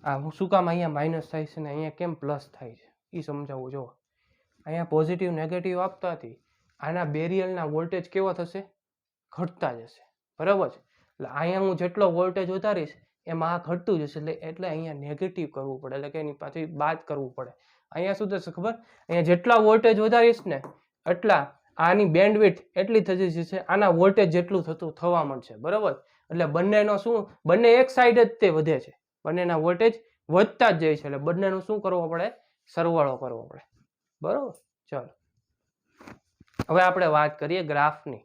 આ શું કામ અહીંયા માઇનસ થાય છે ને અહીંયા કેમ પ્લસ થાય છે એ સમજાવું. જો અહીંયા પોઝિટિવ નેગેટિવ આપતા હતી, આના બેરિયરના વોલ્ટેજ કેવો થશે, ઘટતા જશે, બરાબર છે. એટલે અહીંયા હું જેટલો વોલ્ટેજ વધારીશ એમાં આ ઘટતું જશે, એટલે અહીંયા નેગેટિવ કરવું પડે, એટલે કે એની પાછી બાદ કરવું પડે. અહીંયા શું થશે ખબર, અહીંયા જેટલા વોલ્ટેજ વધારીશ ને એટલા આની બેન્ડવિડ્થ એટલી થતી જશે, આના વોલ્ટેજ જેટલું થવા મળશે, બરાબર. એટલે બંનેનો શું, બંને એક સાઈડ જ તે વધે છે, બંનેના વોલ્ટેજ વધતા જ જાય છે, એટલે બંનેનું શું કરવો પડે, સરવાળો કરવો પડે, બરાબર. ચાલો હવે આપણે વાત કરીએ ગ્રાફની.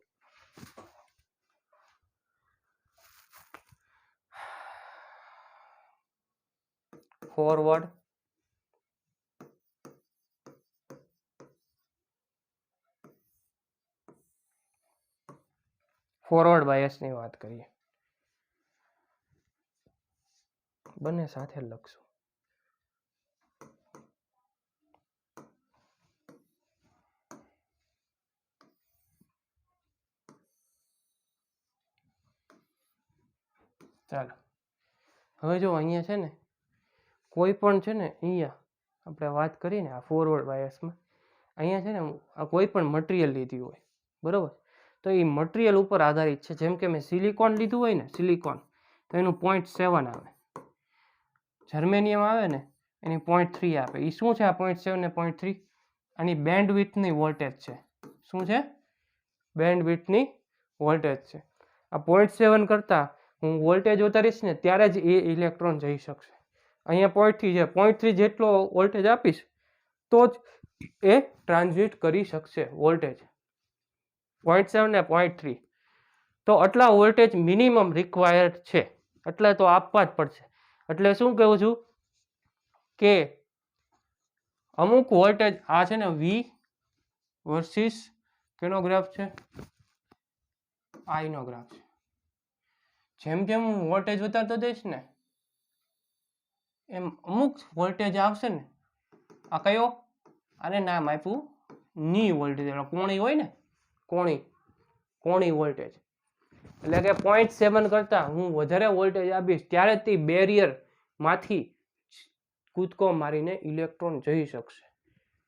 ફોરવર્ડ બાયસની વાત કરીએ, બંને સાથે લખશું. ચાલો હવે જો અહીંયા છે ને કોઈ પણ છે ને અહીંયા આપણે વાત કરીને આ ફોરવર્ડ બાયસમાં અહીંયા છે ને આ કોઈ પણ મટીરિયલ લીધી હોય બરાબર, તો એ મટીરિયલ ઉપર આધારિત છે. જેમ કે મેં સિલિકોન લીધું હોય ને, સિલિકોન, તો એનું 0.7 આવે, જર્મેનિયમ આવે ને એની 0.3 આપે. એ શું છે આ 0.7 ને 0.3? આની બેન્ડવિડ્થની વોલ્ટેજ છે. શું છે? બેન્ડવિડ્થની વોલ્ટેજ છે. આ 0.7 કરતાં હું વોલ્ટેજ ઉતારીશ ને ત્યારે જ એ ઇલેક્ટ્રોન જઈ શકશે. અહીંયા 0.3 છે, 0.3 જેટલો વોલ્ટેજ આપીશ તો જ એ ટ્રાન્ઝિટ કરી શકશે વોલ્ટેજ. 0.7 ને 0.3, તો આટલા વોલ્ટેજ મિનિમમ રિક્વાયર્ડ છે, એટલે તો આપવા જ પડશે. એટલે શું કહું છું કે અમુક વોલ્ટેજ આ છે ને V વર્સિસ કેનો ગ્રાફ છે? I નો ગ્રાફ છે. જેમ જેમ હું વોલ્ટેજ વધારતો જઈશ ને એમ અમુક વોલ્ટેજ આવશે ને. આ કયો? આને નામ આપ્યું ની વોલ્ટેજ. કોણી હોય ને, કોણી વોલ્ટેજ. એટલે કે 0.7 કરતાં હું વધારે વોલ્ટેજ આપીશ ત્યારે તે બેરિયરમાંથી કૂદકો મારીને ઇલેક્ટ્રોન જઈ શકશે.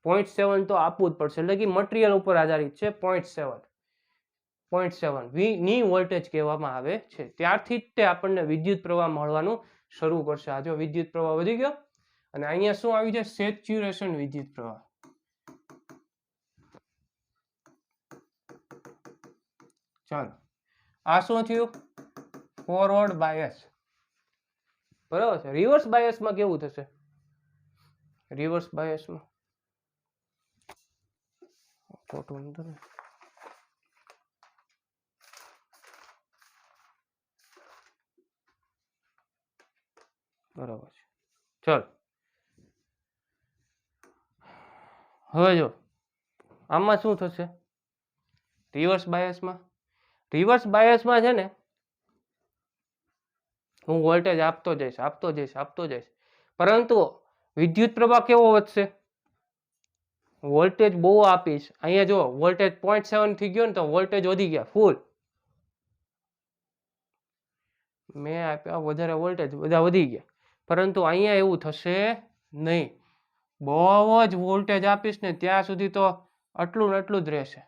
0.7 તો આપવું જ પડશે. એટલે કે મટીરિયલ ઉપર આધારિત છે. 0.7 V ની વોલ્ટેજ કહેવામાં આવે છે. ત્યારથી જ તે આપણને વિદ્યુત પ્રવાહ મળવાનું શરૂ કરશે. આ જો વિદ્યુત પ્રવાહ વધી ગયો અને અહીંયા શું આવી છે? સેચ્યુરેશન વિદ્યુત પ્રવાહ. ચાલો આ શું થયું? Forward bias. બરાબર છે. રિવર્સ બાયસમાં કેવું થશે? રિવર્સ બાયસમાં ખોટું નથી ને? બરાબર છે. ચાલો હવે જો આમાં શું થશે? રિવર્સ બાયસમાં છે ને હું વોલ્ટેજ આપતો જઈશ, પરંતુ વિદ્યુત પ્રવાહ કેવો વધશે? વોલ્ટેજ બહુ આપીશ. અહીંયા જો વોલ્ટેજ 0.7 થઈ ગયો ને તો વોલ્ટેજ વધી ગયા ફૂલ. મેં આપ્યા વધારે વોલ્ટેજ, બધા વધી ગયા, પરંતુ અહીંયા એવું થશે નહીં. બહુ જ વોલ્ટેજ આપીશ ને ત્યાં સુધી તો આટલું ને આટલું જ રહેશે,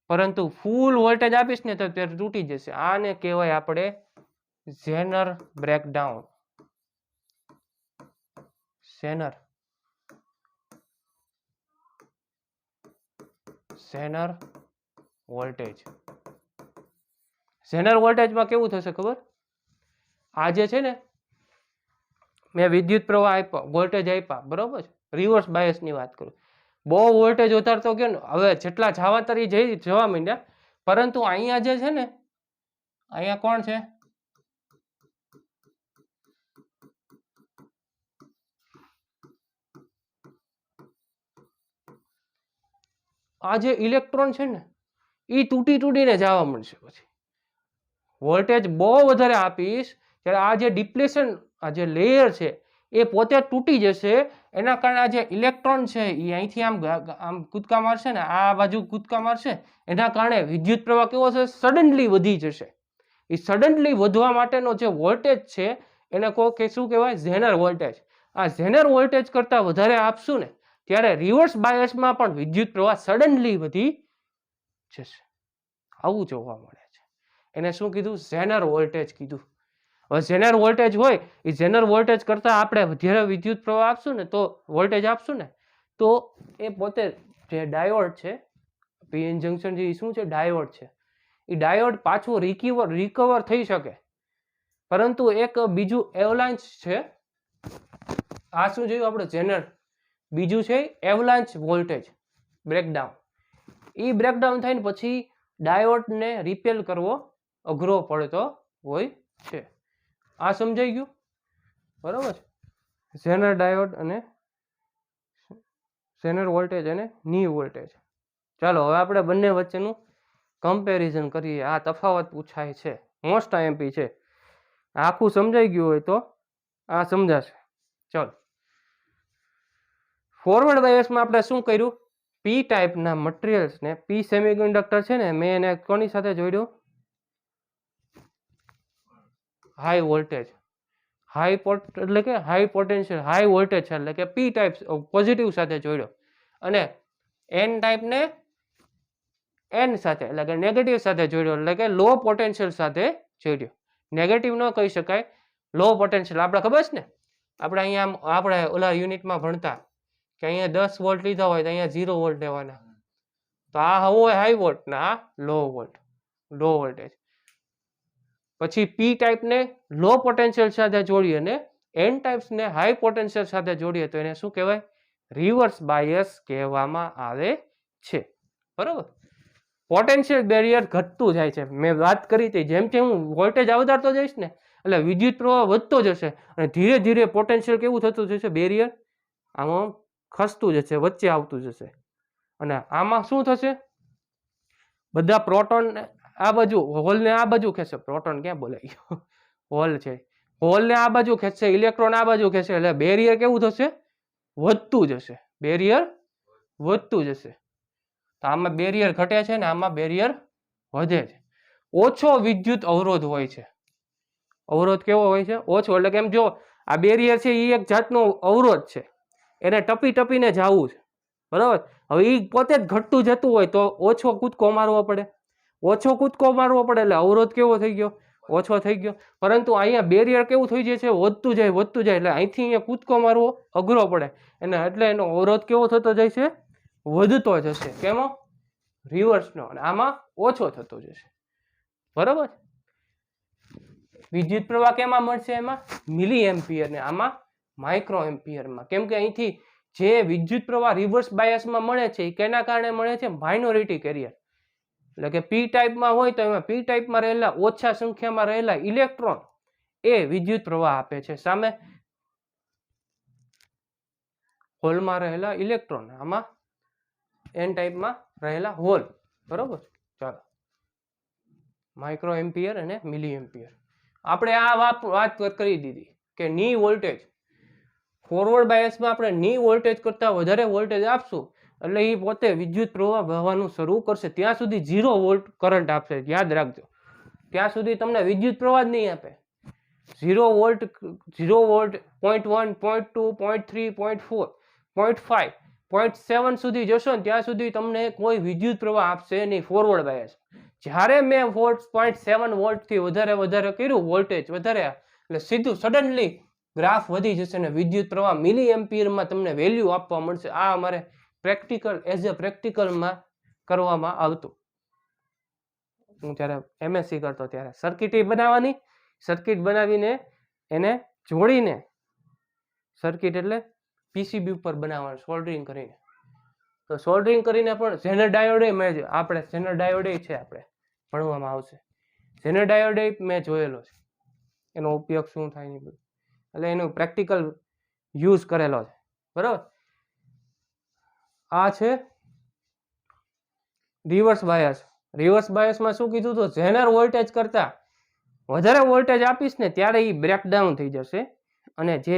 પરંતુ ફૂલ વોલ્ટેજ આપીશ ને તો તે તૂટી જશે. આને કહેવાય આપણે zener breakdown. Zener voltage. Zener વોલ્ટેજમાં કેવું થશે ખબર? આ જે છે ને મેં વિદ્યુત પ્રવાહ આપ્યો, વોલ્ટેજ આપ્યા, બરોબર છે. રિવર્સ બાયસની વાત કરું. બહુ વોલ્ટેજ ઉતારતો ગયો ને, હવે જેટલા જાવાતરી જવા માંડ્યા, પરંતુ અહીંયા જે છે ને, અહીંયા કોણ છે? આ જે ઇલેક્ટ્રોન છે ને એ તૂટીને જવા મળશે. પછી વોલ્ટેજ બહુ વધારે આપીશ ત્યારે આ જે ડિપ્લેશન, આ જે લેયર છે એ પોતે તૂટી જશે. એના કારણે આ જે ઇલેક્ટ્રોન છે એ અહીંથી આમ કૂદકા મારશે ને, આ બાજુ કૂદકા મારશે, એના કારણે વિદ્યુત પ્રવાહ કેવો છે? સડનલી વધી જશે. એ સડનલી વધવા માટેનો જે વોલ્ટેજ છે એને કહો કે શું કહેવાય? Zener voltage. આ ઝેનર વોલ્ટેજ કરતાં વધારે આપશું ને ત્યારે રિવર્સ બાયસમાં પણ વિદ્યુત પ્રવાહ સડનલી વધી જશે. આવું જોવા મળે છે. એને શું કીધું? ઝેનર વોલ્ટેજ કીધું. હવે ઝેનર વોલ્ટેજ હોય એ ઝેનર વોલ્ટેજ કરતાં આપણે વધારે વિદ્યુત પ્રવાહ આપશું ને, તો વોલ્ટેજ આપશું ને, તો એ પોતે જે ડાયોડ છે, પીએન જંકશન જે શું છે? ડાયોડ છે. એ ડાયોડ પાછું રિકવર થઈ શકે. પરંતુ એક બીજું એવલાન્ચ છે. આ શું જોયું આપણે? ઝેનર. બીજું છે એવલાન્ચ વોલ્ટેજ બ્રેકડાઉન. એ બ્રેકડાઉન થઈને પછી ડાયોડને રિપેર કરવો અઘરો પડતો હોય છે. આ સમજાઈ ગયું? બરાબર છે. ઝેનર ડાયોડ અને ઝેનર વોલ્ટેજ અને ની વોલ્ટેજ. ચાલો હવે આપણે બંને વચ્ચેનું કમ્પેરિઝન કરીએ. આ તફાવત પૂછાય છે, મોસ્ટ આઈએમપી છે. આખું સમજાઈ ગયું હોય તો આ સમજાશે. ચાલો ફોરવર્ડ બાયસમાં આપણે શું કર્યું? પી ટાઈપના મટીરિયલ્સને, પી સેમિકન્ડક્ટર છે ને, મેં એને કોની સાથે જોડ્યું? હાઈ વોલ્ટેજ, એટલે કે હાઈ પોટેન્શિયલ હાઈ વોલ્ટેજ છે એટલે કે પી ટાઈપ પોઝિટિવ સાથે જોડ્યો, અને એન ટાઈપને એન સાથે એટલે કે નેગેટિવ સાથે જોડ્યો એટલે કે લો પોટેન્શિયલ સાથે જોડ્યો. નેગેટિવ ન કહી શકાય, લો પોટેન્શિયલ. આપણે ખબર છે ને, આપણે અહીંયા આપણે ઓલા યુનિટમાં ભણતા કે અહીંયા 10 વોલ્ટ લીધા હોય તો અહીંયા 0 વોલ્ટ લેવાના. તો આ હોય હાઈ વોલ્ટ ને આ લો વોલ્ટેજ. પછી પી ટાઈપને લો પોટેન્શિયલ સાથે જોડીએ અને એન ટાઈપ્સને હાઈ પોટેન્શિયલ સાથે જોડીએ તો એને શું કહેવાય? રિવર્સ બાયસ કહેવામાં આવે છે. બરોબર. પોટેન્શિયલ બેરિયર ઘટતું જાય છે. મેં વાત કરી હતી જેમ જેમ હું વોલ્ટેજ વધારતો જઈશ ને એટલે વિદ્યુત પ્રવાહ વધતો જશે અને ધીરે ધીરે પોટેન્શિયલ કેવું થતું જશે? બેરિયર આમાં ખસતું જશે, વચ્ચે આવતું જશે. અને આમાં શું થશે? બધા પ્રોટોન આ બાજુ, હોલને આ બાજુ ખેંચશે. પ્રોટોન ક્યાં બોલાઈ ગયો? હોલ છે. હોલને આ બાજુ ખેંચશે, ઇલેક્ટ્રોન આ બાજુ ખેંચશે એટલે બેરિયર કેવું થશે? વધતું જશે. બેરિયર વધતું જશે. તો આમાં બેરિયર ઘટે છે ને આમાં બેરિયર વધે છે. ઓછો વિદ્યુત અવરોધ હોય છે. અવરોધ કેવો હોય છે? ઓછો. એટલે કેમ, જો આ બેરિયર છે એ એક જાતનો અવરોધ છે, એને ટપી ટપીને જવું છે. બરાબર. હવે એ પોતે જ ઘટતું જતું હોય તો ઓછો કૂદકો મારવો પડે. ઓછો કૂદકો મારવો પડે એટલે અવરોધ કેવો થઈ ગયો? ઓછો થઈ ગયો. પરંતુ અહીંયા બેરિયર કેવું થઈ જાય છે? વધતું જાય એટલે અહીંથી અહીંયા કૂદકો મારવો અઘરો પડે એટલે એનો અવરોધ કેવો થતો જાય છે? વધતો જશે. કેમો? રિવર્સનો. અને આમાં ઓછો થતો જશે. બરોબર. વિદ્યુત પ્રવાહ કેમાં મળશે? એમાં મિલી એમ્પિયર ને આમાં માઇક્રો એમ્પિયરમાં. કેમ કે અહીંથી જે વિદ્યુત પ્રવાહ રિવર્સ બાયસમાં મળે છે એ કેના કારણે મળે છે? Minority carrier. એટલે કે પી ટાઈપમાં હોય તો એમાં પી ટાઈપમાં રહેલા ઓછા સંખ્યામાં રહેલા ઇલેક્ટ્રોન એ વિદ્યુત પ્રવાહ આપે છે સામે હોલમાં રહેલા ઇલેક્ટ્રોન, આમાં એન ટાઈપમાં રહેલા હોલ. બરોબર. ચાલો, માઇક્રો એમ્પિયર અને મિલી એમ્પિયર. આપણે આ વાત કરી દીધી કે ની વોલ્ટેજ ફોરવર્ડ બાયસમાં આપણે ની વોલ્ટેજ કરતા વધારે વોલ્ટેજ આપશું એટલે એ પોતે વિદ્યુત પ્રવાહ વહેવાનું શરૂ કરશે. ત્યાં સુધી 0 વોલ્ટ કરંટ આપશે. યાદ રાખજો, ત્યાં સુધી તમને વિદ્યુત પ્રવાહ જ નહીં આપે. 0 વોલ્ટ, 0 વોલ્ટ, 0.1, 0.2, 0.3, 0.4, 0.5, 0.7 સુધી જશો ને ત્યાં સુધી તમને કોઈ વિદ્યુત પ્રવાહ આપશે નહીં ફોરવર્ડ બાયસ. જ્યારે મેં 0.7 વોલ્ટથી વધારે કર્યું, વોલ્ટેજ વધારે, એટલે સીધું સડનલી ગ્રાફ વધી જશે ને વિદ્યુત પ્રવાહ મિલી એમ્પિયરમાં તમને વેલ્યુ આપવા મળશે. આ અમારે પ્રેક્ટિકલમાં કરવામાં આવતું. હું જ્યારે એમએસસી કરતો ત્યારે સર્કિટ બનાવવાની, સર્કિટ બનાવીને એને જોડીને, સર્કિટ એટલે પીસીબી ઉપર બનાવવાનું સોલ્ડરિંગ કરીને. તો સોલ્ડરિંગ કરીને પણ ઝેનર ડાયોડે આપણે ઝેનર ડાયોડે છે આપણે ભણવામાં આવશે. ઝેનર ડાયોડે મેં જોયેલો છે, એનો ઉપયોગ શું થાય નહીં બધું, એટલે એનો પ્રેક્ટિકલ યુઝ કરેલો છે. બરાબર. આ છે રિવર્સ બાયસ. રિવર્સ બાયસમાં શું કીધું? તો ઝેનર વોલ્ટેજ કરતા વધારે વોલ્ટેજ આપીશ ને ત્યારે એ બ્રેકડાઉન થઈ જશે અને જે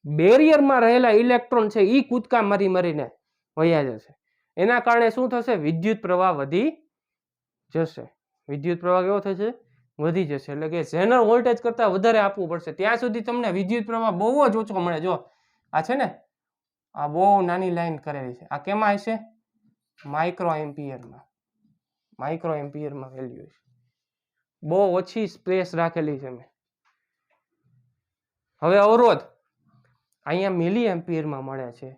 બેરિયરમાં રહેલા ઇલેક્ટ્રોન છે એ કૂદકા મારીને વયા જશે. એના કારણે શું થશે? વિદ્યુત પ્રવાહ વધી જશે. વિદ્યુત પ્રવાહ કેવો થશે? વધી જશે. એટલે કે ઝેનર વોલ્ટેજ કરતા વધારે આપવું પડશે. ત્યાં સુધી તમને વિદ્યુત પ્રવાહ બહુ જ ઓછો મળે. જો આ છે ને, આ બહુ નાની લાઈન કરેલી છે, આ કેમાં હશે? માઇક્રો એમ્પિયરમાં. માઇક્રો એમ્પિયરમાં વેલ્યુ છે. બહુ ઓછી સ્પેસ રાખેલી છે મેં. હવે અવરોધ અહીંયા મિલી એમ્પિયરમાં મળે છે.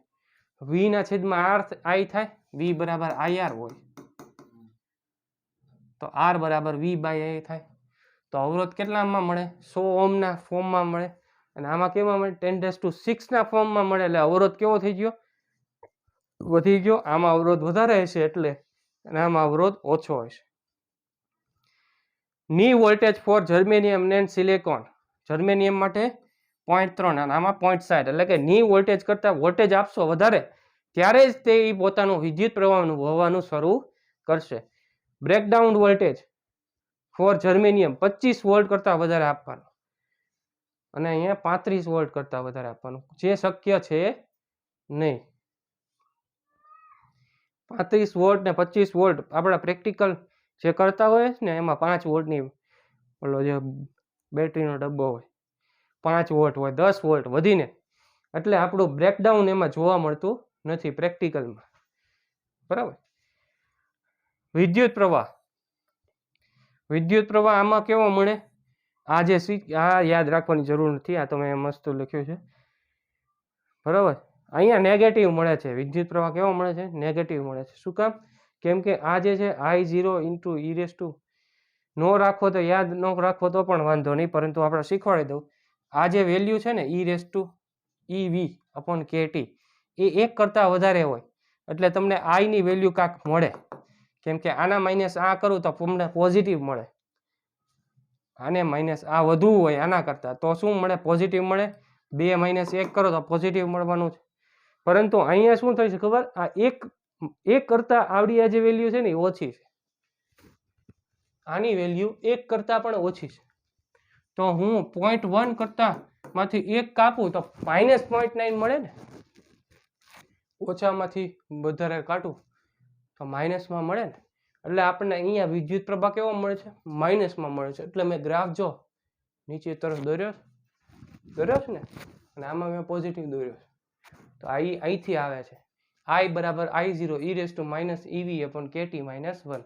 V ના છેદમાં R I થાય. V બરાબર IR હોય તો R બરાબર V બાય I થાય. તો અવરોધ કેટલામાં મળે? 100 ઓહમના ફોર્મમાં મળે. અને આમાં કેમાં મળે? 10⁶ ના ફોર્મમાં મળે. એટલે અવરોધ કેવો થઈ ગયો? વધી ગયો. આમાં અવરોધ વધારે હશે એટલે, અને આમાં અવરોધ ઓછો હશે. Knee voltage for germanium and silicon. Germanium માટે 0.3 અને આમાં 0.60. એટલે કે ની વોલ્ટેજ કરતા વોલ્ટેજ આપશો વધારે ત્યારે જ તે પોતાનું વિદ્યુત પ્રવાહનું વહેવાનું શરૂ કરશે. Breakdown voltage for germanium 25 volt કરતા વધારે આપવાનું અને અહીંયા 35 વોલ્ટ કરતા વધારે આપવાનું, જે શક્ય છે નહીં. 35 વોલ્ટ ને 25 વોલ્ટ આપણા પ્રેક્ટિકલ જે કરતા હોય ને એમાં 5 વોલ્ટની ઓલો જે બેટરીનો ડબ્બો હોય, 5 વોટ હોય, 10 વોટ વધીને, એટલે આપણું બ્રેકડાઉન એમાં જોવા મળતું નથી પ્રેક્ટિકલમાં. બરાબર. વિદ્યુત પ્રવાહ આમાં કેવો મળે? આ જે આ યાદ રાખવાની જરૂર નથી, આ તો મેં મસ્ત લખ્યું છે. બરાબર. અહીંયા નેગેટિવ મળે છે. વિદ્યુત પ્રવાહ કેવો મળે છે? નેગેટિવ મળે છે. શું કામ? કેમ કે આ જે છે I0 ઇન્ટુ e નો રાખો તો યાદ ન રાખો તો પણ વાંધો નહીં, પરંતુ આપણે શીખવાડી દઉં. આ જે વેલ્યુ છે ને e/ev/kT એ 1 કરતાં વધારે હોય એટલે તમને I ની વેલ્યુ કાંક મળે. કેમ કે આના માઇનસ આ કરું તો તમને પોઝિટિવ મળે, આને માઇનસ આ વધુ હોય આના કરતાં તો શું મળે? પોઝિટિવ મળે. 2 - 1 કરો તો પોઝિટિવ મળવાનું છે. પરંતુ અહીંયા શું થાય છે ખબર? આ એક કરતાં આવડી આ જે વેલ્યુ છે ને એ ઓછી છે. આની વેલ્યુ 1 કરતાં પણ ઓછી છે. તો હું 0.1 કરતાં માંથી 1 કાપું તો -0.9 મળે ને. ઓછામાંથી વધારે કાઢું તો માઇનસમાં મળે ને. એટલે આપણને અહીંયા વિદ્યુત પ્રવાહ કેવો મળે છે? માઇનસમાં મળે છે. એટલે મેં ગ્રાફ જો નીચે તરફ દોર્યો છે ને, અને આમાં મેં પોઝિટિવ દોર્યો છે. તો અહીંથી આવે છે I બરાબર I0 e-ev/kT - 1.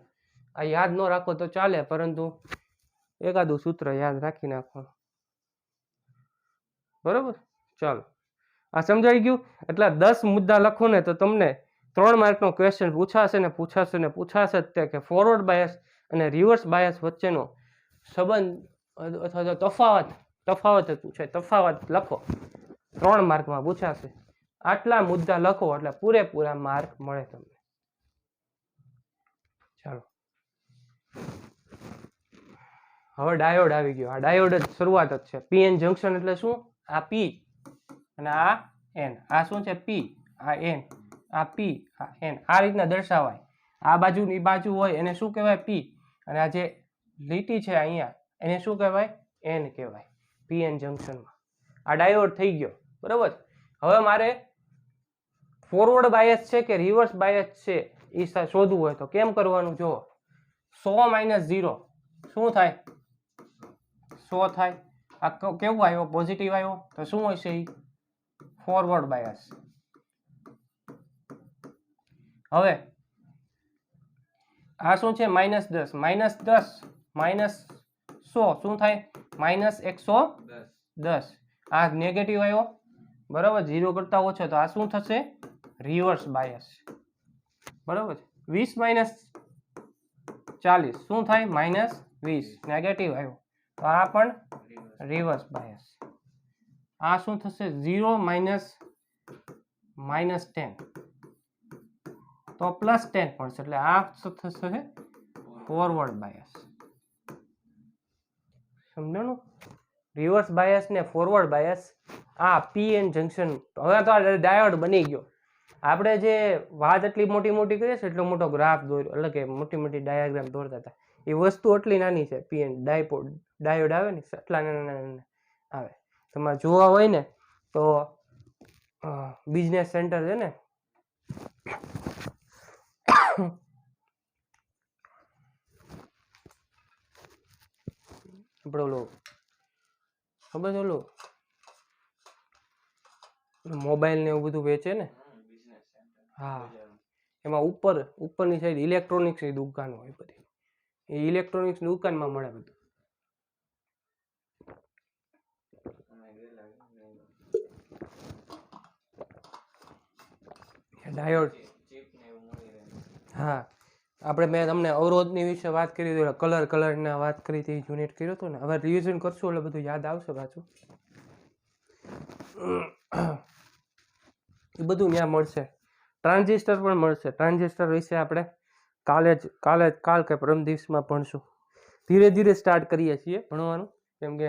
આ યાદ ન રાખો તો ચાલે, પરંતુ એકાદું સૂત્ર યાદ રાખી નાખવાનું. બરોબર. ચાલો, આ સમજાઈ ગયું. એટલે 10 મુદ્દા લખો ને તો તમને 3 માર્કનો ક્વેશ્ચન પૂછાશે જ તે કે ફોરવર્ડ બાયસ અને રિવર્સ બાયસ વચ્ચેનો સંબંધ અથવા તો તફાવત લખો. 3 માર્કમાં પૂછાશે. આટલા મુદ્દા લખો એટલે પૂરેપૂરા માર્ક મળે તમને. ચાલો, હવે ડાયોડ આવી ગયો. આ ડાયોડ જ શરૂઆત જ છે. PN જંકશન એટલે શું? આ P અને આ N. આ શું છે? P, આ N, આ P, આ N. આ રીતના દર્શાવાય. આ બાજુની બાજુ હોય એને શું કહેવાય? P. અને આ જે લીટી છે અહીંયા એને શું કહેવાય? N કહેવાય. PN જંકશનમાં આ ડાયોડ થઈ ગયો. બરાબર. હવે મારે ફોરવર્ડ બાયસ છે કે રિવર્સ બાયસ છે એ શોધવું હોય તો કેમ કરવાનું? જુઓ, 100 - 0 શું થાય? 100 થાય. આ કેવું આવ્યો? પોઝિટિવ આવ્યો. તો શું હશે? Forward bias. હવે આ શું છે? -10 -10 -100 શું થાય? -110. આ નેગેટિવ આવ્યો. બરાબર. 0 કરતાં ઓછો તો આ શું થશે? Reverse bias. બરાબર. 20 - 40 શું થાય? -20. નેગેટિવ આવ્યો તો આ પણ રિવર્સ બાયસ. આ શું થશે? 0 - -10 તો +10 પડશે. એટલે આ થશે ફોરવર્ડ બાયસ. સમજાણું? રિવર્સ બાયસ ને ફોરવર્ડ બાયસ. આ PN જંકશન. હવે તો આ ડાયોડ બની ગયો. આપણે જે વાત એટલી મોટી કરીએ છીએ, એટલો મોટો ગ્રાફ દોર્યો, એટલે કે મોટી ડાયાગ્રામ દોરતા હતા, એ વસ્તુ એટલી નાની છે. PN ડાયોડ આવે ને એટલા નાના આવે. તમારે જોવા હોય ને તો બિઝનેસ સેન્ટર છે ને, આપણે ઓલું ખબર છે, ઓલું મોબાઈલ ને એવું બધું વેચે ને, હા, એમાં ઉપરની સાઈડ ઇલેક્ટ્રોનિક્સની દુકાન હોય બધી. એ ઇલેક્ટ્રોનિક્સની દુકાનમાં મળે બધું. ડાયોડ. હા, મેં તમને અવરોધની વિશે વાત કરી હતી, કલરના વાત કરી હતી, યુનિટ કર્યો હતો ને. હવે રિવિઝન કરશું એટલે બધું યાદ આવશે પાછું. એ બધું ત્યાં મળશે. ટ્રાન્ઝિસ્ટર પણ મળશે. ટ્રાન્ઝિસ્ટર વિશે આપણે કાલ કે પરમ દિવસમાં ભણશું. ધીરે ધીરે સ્ટાર્ટ કરીએ છીએ ભણવાનું, કેમ કે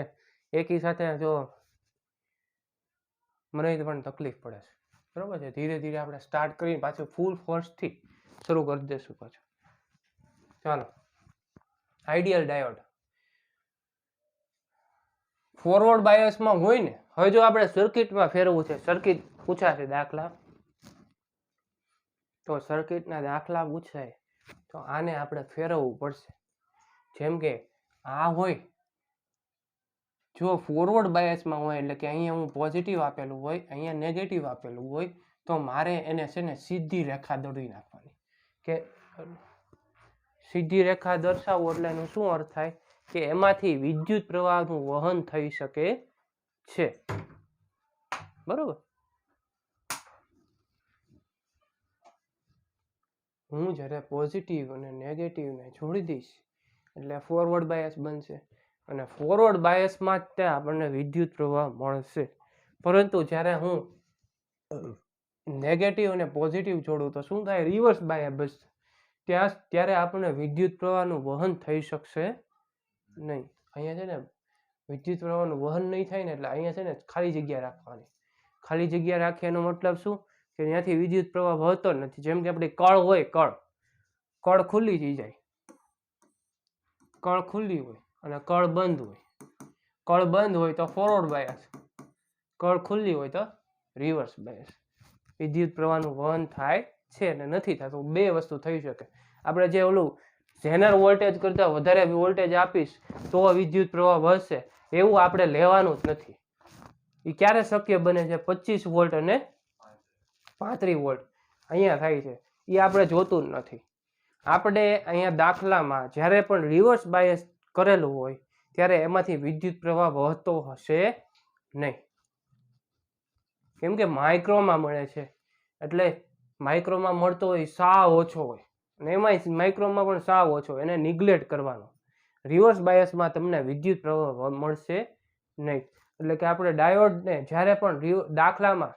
એકી સાથે જો મને પણ તકલીફ પડે છે. બરાબર છે. ધીરે ધીરે આપણે સ્ટાર્ટ કરીને પાછું ફૂલ ફોર્સથી શરૂ કરી દઈશું પાછું. ચાલો, આઈડિયલ ડાયોડ ફોરવર્ડ બાયસમાં હોય ને. હવે જો આપણે સર્કિટમાં ફેરવવું છે, સર્કિટ પૂછાશે દાખલા, તો સર્કિટના દાખલા પૂછાય તો આને આપણે ફેરવવું પડશે. જેમ કે આ હોય જો ફોરવર્ડ બાયસમાં હોય એટલે કે અહીંયા હું પોઝિટિવ આપેલું હોય, અહીંયા નેગેટિવ આપેલું હોય, તો મારે એને છે ને સીધી રેખા દોરી નાખવાની. કે સીધી રેખા દર્શાવો એટલે એનો શું અર્થ થાય કે એમાંથી વિદ્યુત પ્રવાહનું વહન થઈ શકે છે. બરોબર. હું જ્યારે પોઝિટિવ અને નેગેટિવને જોડી દઈશ એટલે ફોરવર્ડ બાયસ બનશે, અને ફોરવર્ડ બાયસમાં જ તે આપણને વિદ્યુત પ્રવાહ મળશે. પરંતુ જ્યારે હું નેગેટિવ અને પોઝિટિવ જોડું તો શું થાય? રિવર્સ બાયસ બનશે. ત્યારે આપણને વિદ્યુત પ્રવાહનું વહન થઈ શકશે નહીં. અહીંયા છે ને વિદ્યુત પ્રવાહનું વહન નહીં થાય ને એટલે અહીંયા છે ને ખાલી જગ્યા રાખવાની. ખાલી જગ્યા રાખી એનો મતલબ શું કે ત્યાંથી વિદ્યુત પ્રવાહ વહતો જ નથી. જેમ કે આપણી કળ હોય, કળ ખુલ્લી થઈ જાય, કળ ખુલ્લી હોય અને કળ બંધ હોય. કળ બંધ હોય તો ફોરવર્ડ બાયસ, કળ ખુલ્લી હોય તો રિવર્સ બાયસ. વિદ્યુત પ્રવાહનું વહન થાય છે અને નથી થતું. બે વસ્તુ થઈ શકે. આપણે જે ઓલું ઝેનર વોલ્ટેજ કરતાં વધારે વોલ્ટેજ આપીશ તો વિદ્યુત પ્રવાહ વધશે એવું આપણે લેવાનું જ નથી. એ ક્યારે શક્ય બને છે? 25 વોલ્ટ અને 35 વોલ્ટ અહીંયા થાય છે. એ આપણે જોતું જ નથી. આપણે અહીંયા દાખલામાં જ્યારે પણ રિવર્સ બાયસ કરેલું હોય ત્યારે એમાંથી વિદ્યુત પ્રવાહ વહતો હશે નહીં. કેમ કે માઇક્રોમાં મળે છે એટલે માઇક્રોમાં મળતો હોય સાવ ઓછો હોય, અને એમાંય માઇક્રોમાં પણ સાવ ઓછો, એને નિગ્લેક્ટ કરવાનો. રિવર્સ બાયસમાં તમને વિદ્યુત પ્રવાહ મળશે નહીં. એટલે કે આપણે ડાયોડને જ્યારે પણ દાખલામાં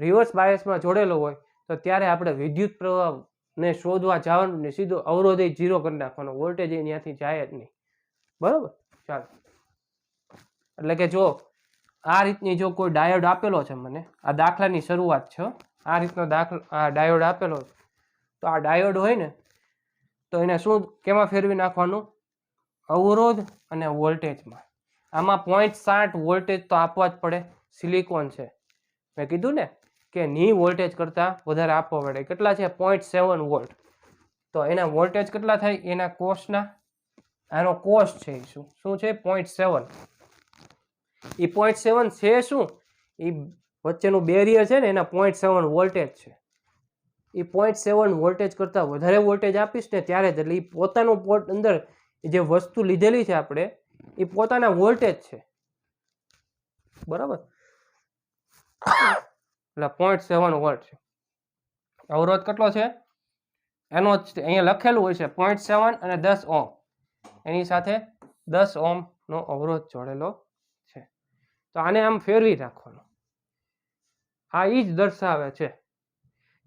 રિવર્સ બાયસમાં જોડેલો હોય તો ત્યારે આપણે વિદ્યુત પ્રવાહને શોધવા જવાનું ને સીધો અવરોધ 0 કરી નાખવાનો, વોલ્ટેજ ત્યાંથી જાય જ નહીં. બરોબર. ચાલો, એટલે કે જો આ રીતની જો કોઈ ડાયોડ આપેલો છે, મને આ દાખલાની શરૂઆત છે, આ રીતનો આ ડાયોડ આપેલો છે, તો આ ડાયોડ હોય ને તો એને શું કેમાં ફેરવી નાખવાનું? અવરોધ અને વોલ્ટેજમાં. આમાં 0.7 વોલ્ટેજ તો આપવા જ પડે. સિલિકોન છે, મેં કીધું ને કે ની વોલ્ટેજ કરતાં વધારે આપવો પડે. કેટલા છે? 0.7 વોલ્ટ. તો એના વોલ્ટેજ કેટલા થાય? એના કોષના, આનો કોષ છે એ શું છે? 0.7. એ 0.7 છે શું? એ વચ્ચેનું બેરિયર છે ને એના 0.7 વોલ્ટેજ છે. એ 0.7 વોલ્ટેજ કરતાં વધારે વોલ્ટેજ આપીશ ને ત્યારે જ, એટલે એ પોતાનું પોટ અંદર જે વસ્તુ લીધેલી છે આપણે એ પોતાના વોલ્ટેજ છે. બરાબર. એટલે 0.7 વોલ્ટ છે. અવરોધ કેટલો છે? એનો જ અહીંયા લખેલું હોય છે 0.7 અને 10 ઓહ્મ. એની સાથે 10 ઓહ્મનો અવરોધ જોડેલો છે. તો આને આમ ફેરવી રાખવાનું. આ ઈ જ દર્શાવે છે.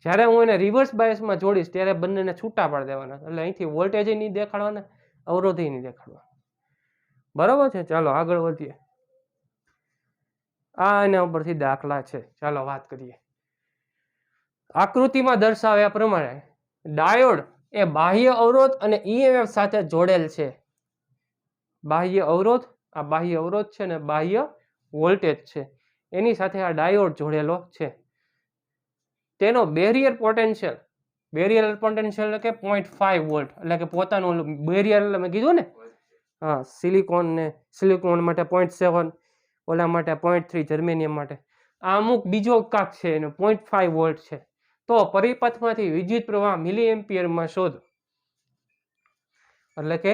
જ્યારે હું એને રિવર્સ બાયસમાં જોડીશ ત્યારે બંનેને છૂટા પાડી દેવાના. એટલે અહીંથી વોલ્ટેજ નહીં દેખાડવાના, અવરોધ નહીં દેખાડવા. બરાબર છે. ચાલો આગળ વધીએ. આ એના ઉપરથી દાખલા છે. ચાલો વાત કરીએ. આકૃતિમાં દર્શાવ્યા પ્રમાણે ડાયોડ એ બાહ્ય અવરોધ અને EMF સાથે જોડેલ છે. બાહ્ય અવરોધ, આ બાહ્ય અવરોધ છે ને બાહ્ય વોલ્ટેજ છે, એની સાથે આ ડાયોડ જોડેલો છે. તેનો બેરિયર પોટેન્શિયલ એટલે કે 0.5 વોલ્ટ, એટલે કે પોતાનું બેરિયર, એટલે મેં કીધું ને હા, સિલિકોન માટે 0.7, ઓલા માટે 0.3, જર્મેનિયમ માટે આ અમુક બીજો કાક છે એનો 0.5 વોલ્ટ છે. તો પરિપથમાંથી વિદ્યુત પ્રવાહ મિલી એમ્પિયરમાં શોધો. એટલે કે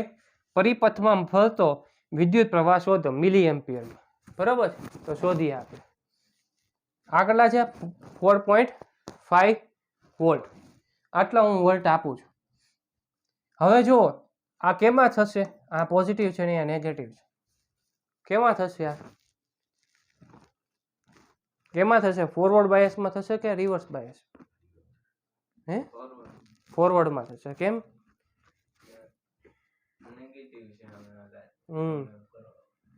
પરિપથમાં ફરતો વિદ્યુત પ્રવાહ શોધો મિલી એમ્પિયરમાં. બરાબર છે. તો શોધીએ આપણે. આગળના છે 4.5 વોલ્ટ. આટલા હું વોલ્ટ આપું છું. હવે જો આ કેમાં થશે? આ પોઝિટિવ છે ને આ નેગેટિવ છે. કેમાં થશે? આ કેમાં થશે? ફોરવર્ડ બાયસમાં થશે કે રિવર્સ બાયસ? ફોરવર્ડમાં થશે. કેમ?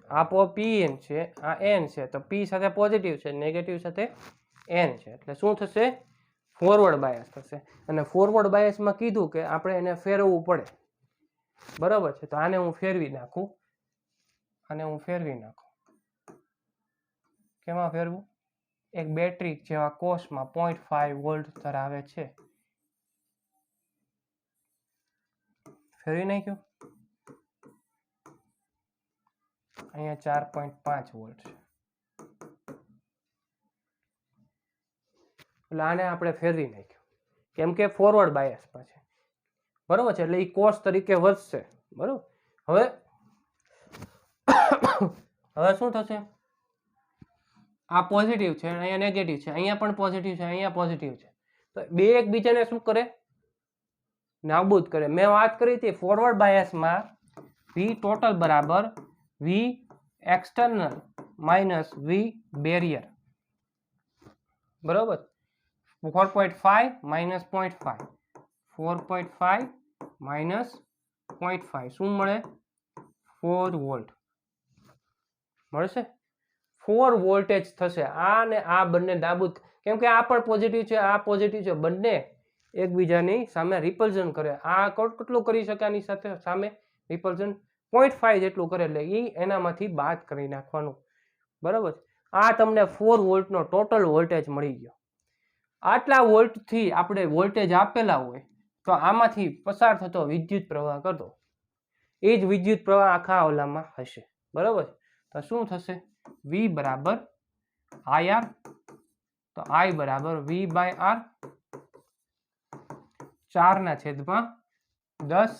આ પી છે, આ એન છે, તો પી સાથે પોઝિટિવ છે, નેગેટિવ સાથે એન છે, એટલે શું થશે? ફોરવર્ડ બાયસ થશે. અને ફોરવર્ડ બાયસમાં કીધું કે આપણે એને ફેરવવું પડે. બરાબર છે. તો આને હું ફેરવી નાખું, કેમાં ફેરવું? એક બેટરી જેવા કોષમાં 0.5 વોલ્ટ ધરાવે છે. ફેરવી નાખ્યું. અહીંયા 4.5 વોલ્ટ છે. એટલે આને આપણે ફેરવી નાખ્યું કેમ કે ફોરવર્ડ બાયસમાં છે, બરોબર છે, એટલે એ કોસ તરીકે વધશે. બરોબર. હવે હવે શું થશે? આ પોઝિટિવ છે, અહીંયા નેગેટિવ છે, અહીંયા પણ પોઝિટિવ છે, અહીંયા પોઝિટિવ છે, તો બે એકબીજાને શું કરે? નાબૂદ કરે. મેં વાત કરી હતી ફોરવર્ડ બાયસમાં વી ટોટલ બરાબર વી એક્સટર્નલ માઇનસ વી બેરિયર. બરોબર. 4.5 માઇનસ 0.5, 4.5 માઇનસ 0.5 શું મળે? 4 વોલ્ટ મળશે. 4 વોલ્ટેજ થશે. આ ને આ બંને નાબૂદ, કેમ કે આ પણ પોઝિટિવ છે, આ પોઝિટિવ છે, બંને એકબીજાની સામે રિપલ્ઝન કરે. આ કેટલું કરી શકે આની સાથે સામે રિપલ્ઝન? 0.5 જેટલું કરે, એટલે એ એનામાંથી બાદ કરી નાખવાનું. બરાબર. આ તમને 4 વોલ્ટનો ટોટલ વોલ્ટેજ મળી ગયો. આટલા વોલ્ટથી આપણે વોલ્ટેજ આપેલા હોય તો આમાંથી પસાર થતો વિદ્યુત પ્રવાહ કરતો એ જ વિદ્યુત પ્રવાહ આખા ઓલામાં હશે. બરાબર. તો શું થશે? V બરાબર IR, તો I બરાબર V/R 4/10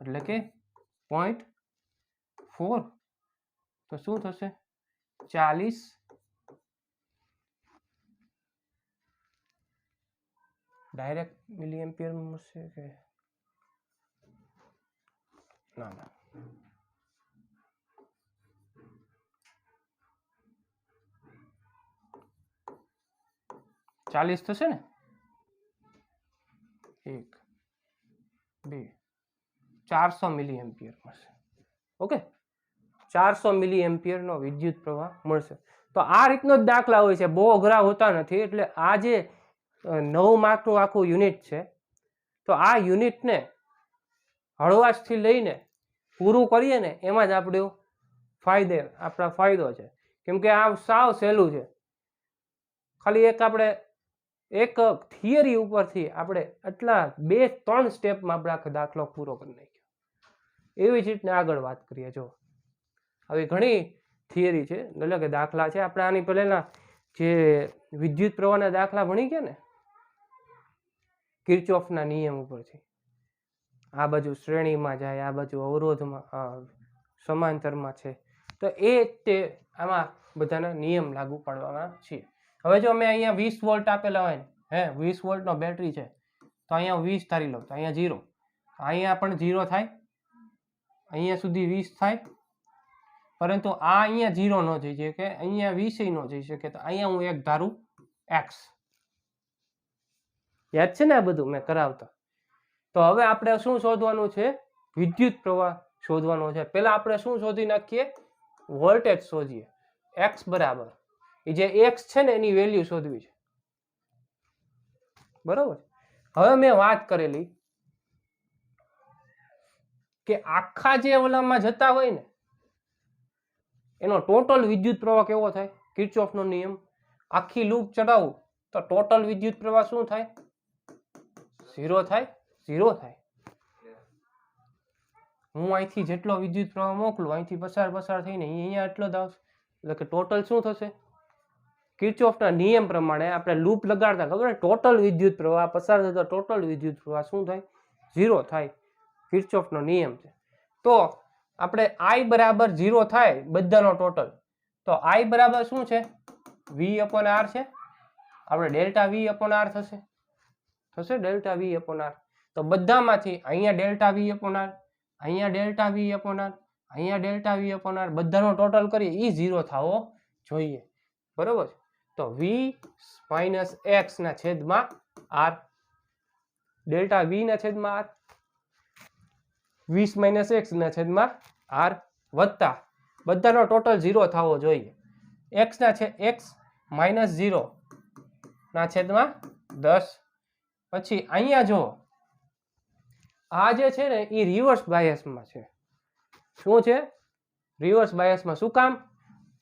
એટલે કે 0.4. તો શું થશે? 40 ડાયરેક્ટ મિલી એમ્પિયર મળશે કે ના? 40 થશે ને? 1 2 400 મિલી એમ્પિયર મળશે. ઓકે, 400 મિલી એમ્પિયરનો વિદ્યુત પ્રવાહ મળશે. તો આ રીતનો જ દાખલા હોય છે, બહુ અઘરા હોતા નથી. એટલે આ જે 9 માર્કનું આખું યુનિટ છે, તો આ યુનિટને હળવાશથી લઈને પૂરું કરીએ ને એમાં જ આપણો ફાયદો છે. કેમ કે આ સાવ સહેલું છે. ખાલી એક થિયરી ઉપરથી આપણે એટલા 2-3 સ્ટેપમાં આપણે આખો દાખલો પૂરો કરી નાખ્યો. એવી જ રીતને આગળ વાત કરીએ. જો આવી ઘણી થિયરી છે, એટલે કે દાખલા છે. આપણે આની પહેલાના જે વિદ્યુત પ્રવાહના દાખલા ભણી ગયા ને કિર્ચોફના નિયમ ઉપરથી, આ બાજુ શ્રેણીમાં જાય, આ બાજુ અવરોધમાં સમાંતરમાં છે, તો તે આમાં બધાના નિયમ લાગુ પાડવાના છે. હવે જો મેં અહીંયા 20 વોલ્ટ આપેલા હોય ને, 20 વોલ્ટનો બેટરી છે, તો અહીંયા 20 ધારી લો, તો અહીંયા 0, અહીંયા પણ 0 થાય, અહીંયા સુધી 20 થાય, પરંતુ આ અહીંયા 0 ન જઈ શકે, અહીંયા 20 ન જઈ શકે, તો અહીંયા હું એક ધારું x. યાદ છે ને આ બધું મેં કરાવતા? તો હવે આપણે શું શોધવાનું છે? વિદ્યુત પ્રવાહ શોધવાનો છે. પહેલા આપણે શું શોધી નાખીએ? વોલ્ટેજ શોધીએ. x બરાબર એ જે x છે ને એની વેલ્યુ શોધવી છે. બરોબર. હવે મેં વાત કરેલી કે આખા જે ઓલામાં જતા હોય ને એનો ટોટલ વિદ્યુત પ્રવાહ કેવો થાય? કિર્ચોફનો નિયમ આખી લૂપ ચડાવું તો ટોટલ વિદ્યુત પ્રવાહ શું થાય? 0 થાય. 0 થાય. હું અહીંથી જેટલો વિદ્યુત પ્રવાહ મોકલું, અહીંથી પસાર થઈને અહીંયા એટલો જ આવશે. એટલે કે ટોટલ શું થશે? કિર્ચોફના નિયમ પ્રમાણે આપણે લૂપ લગાડતા ખબર, ટોટલ વિદ્યુત પ્રવાહ પસાર થતો ટોટલ વિદ્યુત પ્રવાહ શું થાય? 0 થાય. કિર્ચોફનો નિયમ છે. તો આપણે I બરાબર 0 થાય બધાનો ટોટલ, તો I બરાબર શું છે? V/R છે. આપણે ડેલ્ટા V/R થશે ડેલ્ટા V/R. તો બધામાંથી અહીંયા ડેલ્ટા V/R, અહીંયા ડેલ્ટા V/R, અહીંયા ડેલ્ટા V/R, બધાનો ટોટલ કરીએ એ 0 થવો જોઈએ. બરોબર. તો V - x ના છેદમાં R, ડેલ્ટા V ના છેદમાં R, 20 - x ના છેદમાં R વત્તા બધાનો ટોટલ 0 થવો જોઈએ. x -0 ના છેદમાં 10. પછી અહીંયા જો આ જે છે ને એ રિવર્સ બાયસમાં છે. શું છે? રિવર્સ બાયસમાં. શું કામ?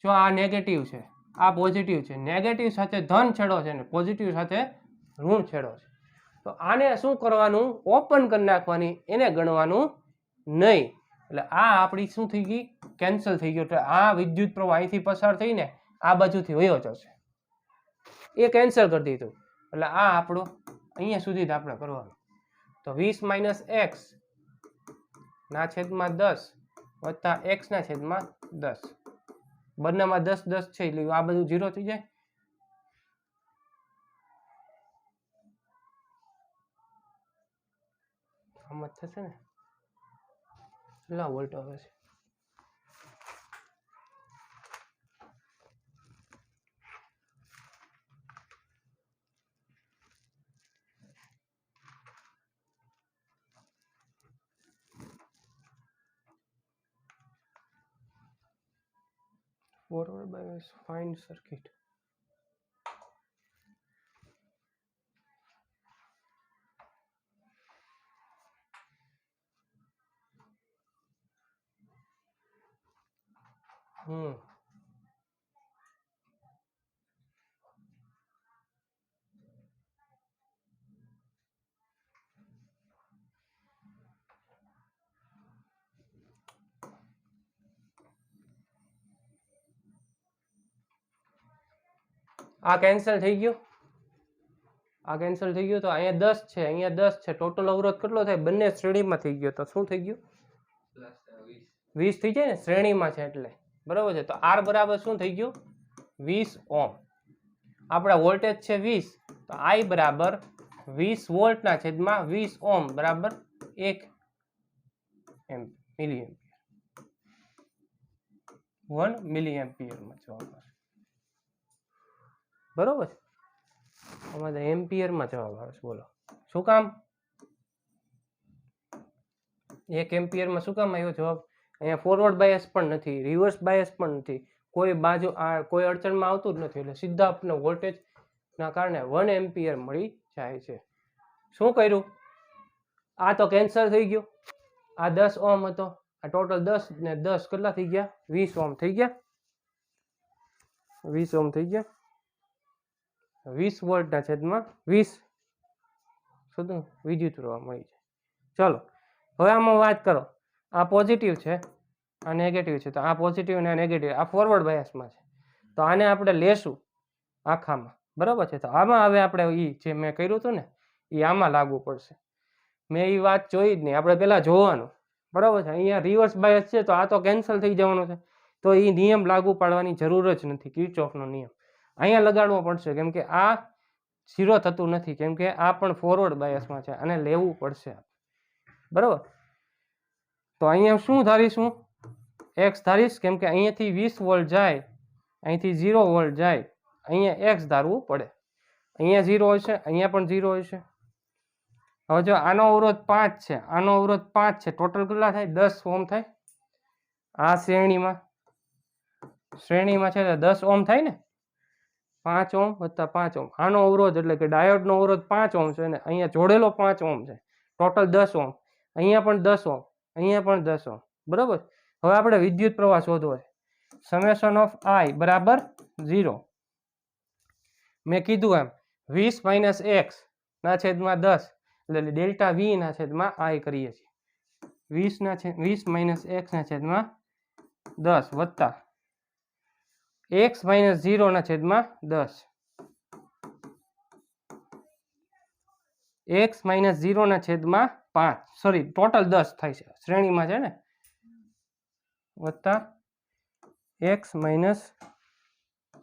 જો આ નેગેટિવ છે, આ પોઝિટિવ છે, નેગેટિવ સાથે ધન છેડો છે ને પોઝિટિવ સાથે ઋણ છેડો છે. તો આને શું કરવાનું? ઓપન કરી નાખવાની, એને ગણવાનું નહીં. એટલે આ આપણી શું થઈ ગઈ? કેન્સલ થઈ ગયો, એટલે આ વિદ્યુત પ્રવાહ અહીંથી પસાર થઈને આ બાજુથી વયો જશે, એ કેન્સલ કરી દીધું. એટલે આ આપણું અહીંયા સુધી જ આપણે કરવાનું. તો 20 - x ના છેદમાં 10 વત્તા x ના છેદમાં 10, બંનેમાં 10 10 છે એટલે આ બધું 0 થઈ જાય. આમ જ થશે ને. કેટલા વોલ્ટ આવે છે? Forward bias, find circuit. આ કેન્સલ થઈ ગયું, આ કેન્સલ થઈ ગયું. તો અહીંયા 10 છે, અહીંયા 10 છે, ટોટલ અવરોધ કેટલો થાય? બંને શ્રેણીમાં થઈ ગયો, તો શું થઈ ગયું? 20 થઈ જાય ને, શ્રેણીમાં છે એટલે, બરોબર છે. તો R બરાબર શું થઈ ગયું? 20 ઓહ્મ. આપણા વોલ્ટેજ છે 20, તો I બરાબર 20 વોલ્ટના છેદમાં 20 ઓહ્મ બરાબર 1 મિલી એમ્પિયર, 1 મિલી એમ્પિયરમાં જવાબ આવશે. બરોબર, અમારે એમ્પિયરમાં જવાબ આવે છે. બોલો શું કામ? 1 એમ્પિયરમાં શું કામ આવ્યો જવાબ? અહીંયા ફોરવર્ડ બાયસ પણ નથી, રિવર્સ બાયસ પણ નથી, કોઈ બાજુ કોઈ અડચણમાં આવતું જ નથી, એટલે સીધા આપણને વોલ્ટેજના કારણે 1 એમ્પિયર મળી જાય છે. શું કર્યું? આ તો કેન્સલ થઈ ગયું, આ 10 ઓહ્મ હતો, આ ટોટલ 10 ને 10 કેટલા થઈ ગયા? 20 ઓહ્મ થઈ ગયા, 20 ઓહ્મ થઈ ગયા. 20 વોલ્ટના છેદમાં 20 શું વિદ્યુત પ્રવાહ મળી જાય. ચલો હવે આમાં વાત કરો, આ પોઝિટિવ છે, આ નેગેટિવ છે, તો આ પોઝિટિવ અને નેગેટિવ આ ફોરવર્ડ બાયસમાં છે, તો આને આપણે લેશું આખામાં, બરાબર છે. તો આમાં હવે આપણે જે મેં કર્યું હતું ને એ આમાં લાગુ પડશે. મેં એ વાત જોઈ જ નહીં, આપણે પહેલાં જોવાનું, બરાબર છે. અહીંયા રિવર્સ બાયસ છે, તો આ તો કેન્સલ થઈ જવાનું છે, તો એ નિયમ લાગુ પાડવાની જરૂર જ નથી, કિર્ચોફનો નિયમ અહીંયા લગાડવો પડશે, કેમ કે આ 0 થતું નથી, કેમ કે આ પણ ફોરવર્ડ બાયસમાં છે, અને લેવું પડશે, બરાબર. તો અહીંયા શું ધારીશું? x ધારીશ, કેમ કે અહીંયાથી 20 વોલ્ટ જાય, અહીંથી 0 વોલ્ટ જાય, અહીંયા x ધારવું પડે. અહીંયા 0 હશે, અહીંયા પણ 0 હશે. હવે જો આનો અવરોધ 5 છે, આનો અવરોધ 5 છે, ટોટલ કેટલા થાય? 10 ઓહ્મ થાય. આ શ્રેણીમાં છે 10 ઓહ્મ થાય ને, 5 ઓહ્મ વત્તા 5 ઓહ્મ. આનો અવરોધ એટલે કે ડાયોડનો અવરોધ 5 ઓહ્મ છે, ને અહીંયા જોડેલો 5 ઓહ્મ છે, ટોટલ 10 ઓહ્મ. અહીંયા પણ 10 ઓહ્મ, અહીંયા પણ 10 ઓહ્મ, બરાબર. હવે આપણે વિદ્યુત પ્રવાહ શોધવો છે. સમેશન ઓફ I બરાબર 0. મેં કીધું એમ 20 - x ના છેદમાં 10 એટલે ડેલ્ટા V ના છેદમાં I કરીએ છીએ. 20 - x ના છેદમાં 10 વત્તા x - 0 ના છેદમાં 10, x - 0 ના છેદમાં 5, સોરી ટોટલ 10 થાય છે, શ્રેણીમાં છે ને, વત્તા x -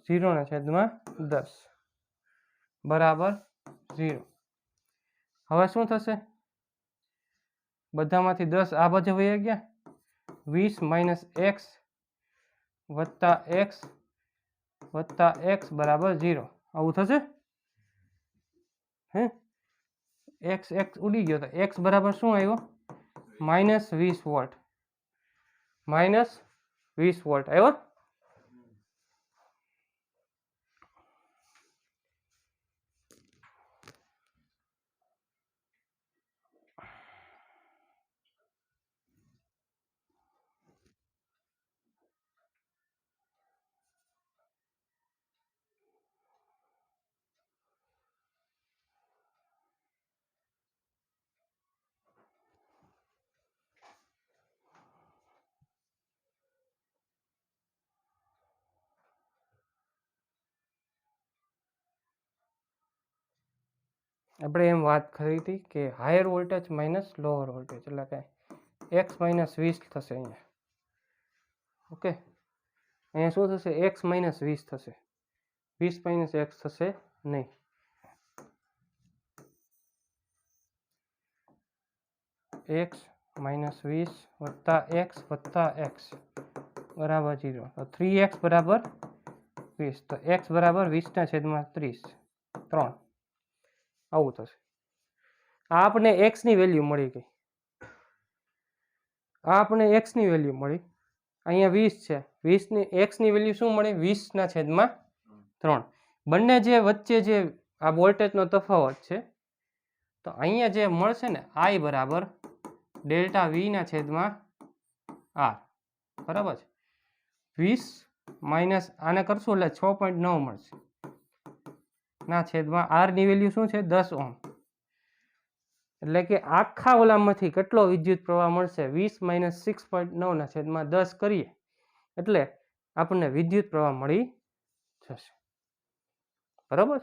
0 ના છેદમાં 10 બરાબર 0. હવે શું થશે? બધામાંથી 10 આ બાજુ વહી ગયા, 20 - x વત્તા x બરાબર 0. આવું થશે હે? x ઉડી ગયો, તો x બરાબર શું આવ્યો? -20 વોલ્ટ, -20 વોલ્ટ આવ્યો. આપણે એમ વાત કરી હતી કે higher voltage minus lower voltage એટલે કે x માઇનસ 20 થશે અહીંયા. ઓકે, અહીંયા શું થશે? x માઇનસ 20 થશે. 20 માઇનસ x થશે નહીં. x માઇનસ 20 વત્તા x વત્તા x બરાબર 0. તો 3x બરાબર 20. તો x બરાબર 20/30 3 આવું થશે. આ આપણે x ની વેલ્યુ મળી ગઈ. આ આપણે x ની વેલ્યુ મળી. અહીંયા 20 છે. 20 ની x ની વેલ્યુ શું મળી? 20/3. બંને જે વચ્ચે જે આ વોલ્ટેજનો તફાવત છે, તો અહીંયા જે મળશે ને I બરાબર ડેલ્ટા V/R બરાબર છે. 20 માઇનસ આને કરશું એટલે 6.9 મળશે ના છેદમાં R ની વેલ્યુ શું છે? 10 ઓહમ. એટલે કે આખા ઓલામાંથી કેટલો વિદ્યુત પ્રવાહ મળશે? 20 માઇનસ 6.9/10 કરીએ એટલે આપણને વિદ્યુત પ્રવાહ મળી જશે. બરાબર.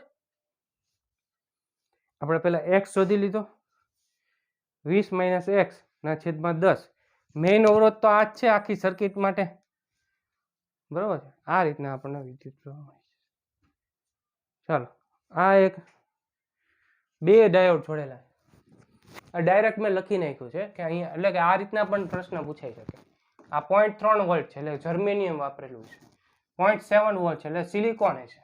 આપણે પહેલા x શોધી લીધો. 20 માઇનસ x/10. મેઇન અવરોધ તો આ જ છે આખી સર્કિટ માટે. બરાબર છે. આ રીતના આપણને વિદ્યુત પ્રવાહ મળી જશે. ચાલો, આ એક 2 ડાયોડ જોડેલા. ડાયરેક્ટ મેં લખી નાખ્યું છે કે અહીંયા, એટલે કે આ રીતના પણ પ્રશ્ન પૂછાઈ શકે. આ 0.3 વોલ્ટ છે એટલે જર્મેનિયમ વાપરેલું છે. 0.7 વોલ્ટ છે એટલે સિલિકોન છે.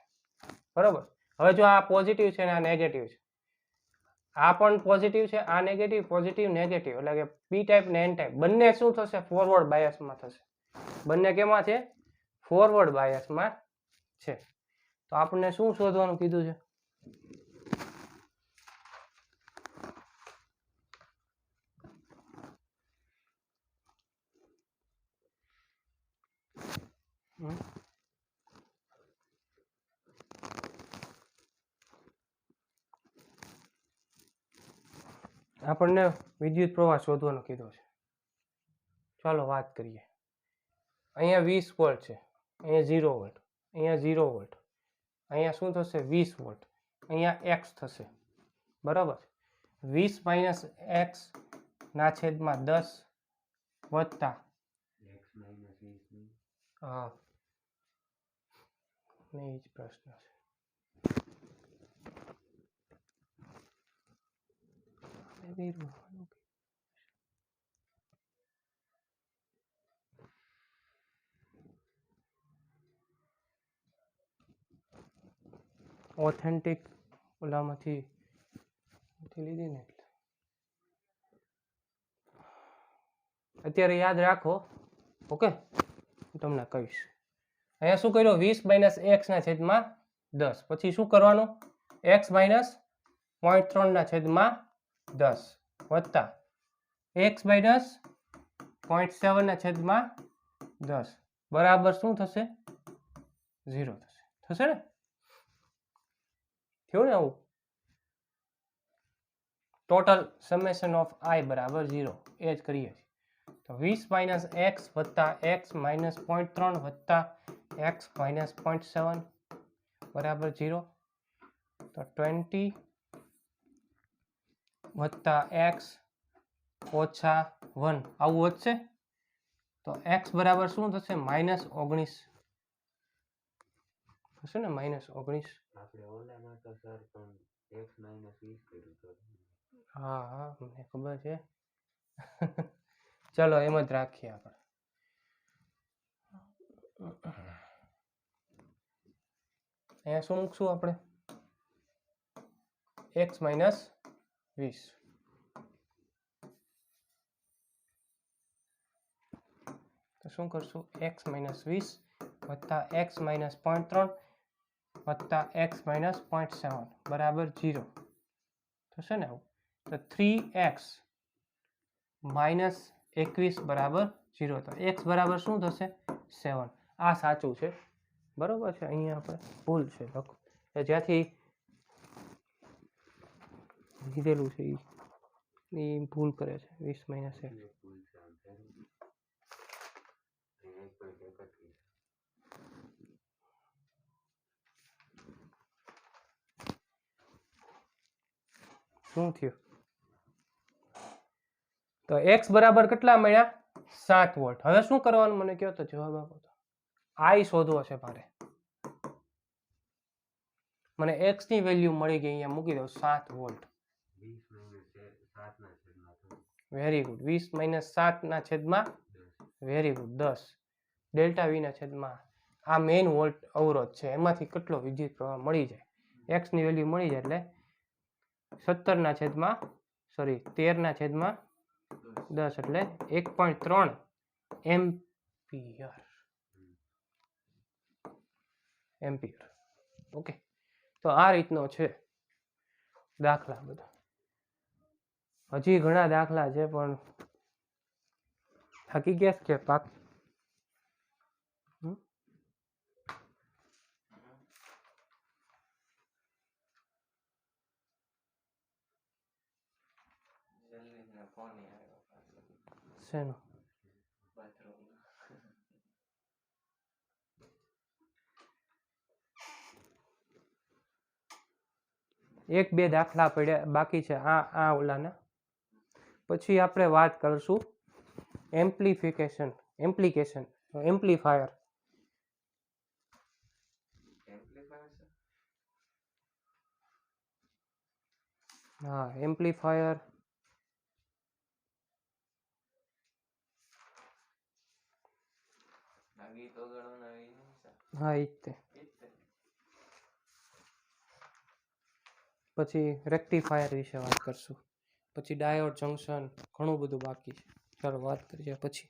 બરાબર. હવે જો આ પોઝિટિવ છે અને આ નેગેટિવ છે, આ પણ પોઝિટિવ છે, આ નેગેટિવ, પોઝિટિવ નેગેટિવ, એટલે કે પી ટાઈપ ને એન ટાઈપ બંને શું થશે? ફોરવર્ડ બાયસમાં થશે. બંને કેમાં છે? ફોરવર્ડ બાયસમાં છે. તો આપણને શું શોધવાનું કીધું છે? આપણને વિદ્યુત પ્રવાહ શોધવાનો કીધો છે. ચાલો વાત કરીએ. અહીંયા 20 વોલ્ટ છે, અહીંયા 0 વોલ્ટ, અહીંયા 0 વોલ્ટ, અહીંયા શું થશે? 20 વોલ્ટ, અહીંયા x થશે. બરાબર. 20 માઇનસ x/10 વત્તા હા નહીં જ પ્રશ્ન છે. ઓથેન્ટિક ઓલામાંથી લીધી ને એટલે અત્યારે યાદ રાખો. ઓકે, હું તમને કહીશ. અહીંયા શું કર્યું? 20 માઇનસ x/10. પછી શું કરવાનું? x માઇનસ 0.3/10 વત્તા x માઇનસ 0.7/10 બરાબર શું થશે? 0 થશે. થશે ને? થયું ને? આવું ટોટલ સમેશન ઓફ I બરાબર 0 એ જ કરીએ છીએ. તો 20 માઇનસ x વત્તા x માઇનસ 0.3 વત્તા x માઇનસ 0.7 બરાબર 0. તો 20 વત્તા x ઓછા 1 આવું વધશે. તો x બરાબર શું થશે? -19 થશે ને? -19. હા હા, મને ખબર છે. ચલો એમ જ રાખીએ આપણે. અહીંયા શું મૂકશું આપણે? x minus 20. તો શું કરશું? x માઇનસ 20 વત્તા x માઇનસ 0.3 વત્તા x માઇનસ 0.7 બરાબર 0 થશે ને? આવું તો 3x માઇનસ 21 બરાબર 0. તો x બરાબર શું થશે? 7. આ સાચું છે. બરોબર છે. અહીંયા આપણે ભૂલ છે લખો, જ્યાંથી લીધેલું છે એ ભૂલ કરે છે. 20 માઇનસ 1. શું થયું? તો x બરાબર કેટલા મળ્યા? 7 વોલ્ટ. હવે શું કરવાનું મને કહો તો જવાબ આપો તો. I શોધવો છે મારે. મને x ની વેલ્યુ મળી ગઈ, અહીંયા મૂકી દઉં 7 વોલ્ટ. Very good. 20 - 7 ના છેદમાં વેરી ગુડ 10 ડેલ્ટા વી ના છેદમાં આ મેઇન વોલ્ટ અવરોધ છે, એમાંથી કેટલો વિદ્યુત પ્રવાહ મળી જાય. x ની વેલ્યુ મળી જાય એટલે 17 ના છેદમાં 13 ના છેદમાં 10 એટલે 1.3 એમ્પિયર. ઓકે, તો આ રીતનો છે દાખલા બધા. હજી ઘણા દાખલા છે પણ થાકી ગયા કે પાક શેનો? એક બે દાખલા પડ્યા બાકી છે આ ઓલાના. પછી આપણે વાત કરશું એમ્પ્લીફાયર. હા, એમ્પ્લીફાયર. હા, ઈ જ તે. પછી રેક્ટિફાયર વિશે વાત કરશું. પછી ડાયોડ જંકશન, ઘણું બધું બાકી છે. ચાલો વાત કરીએ પછી.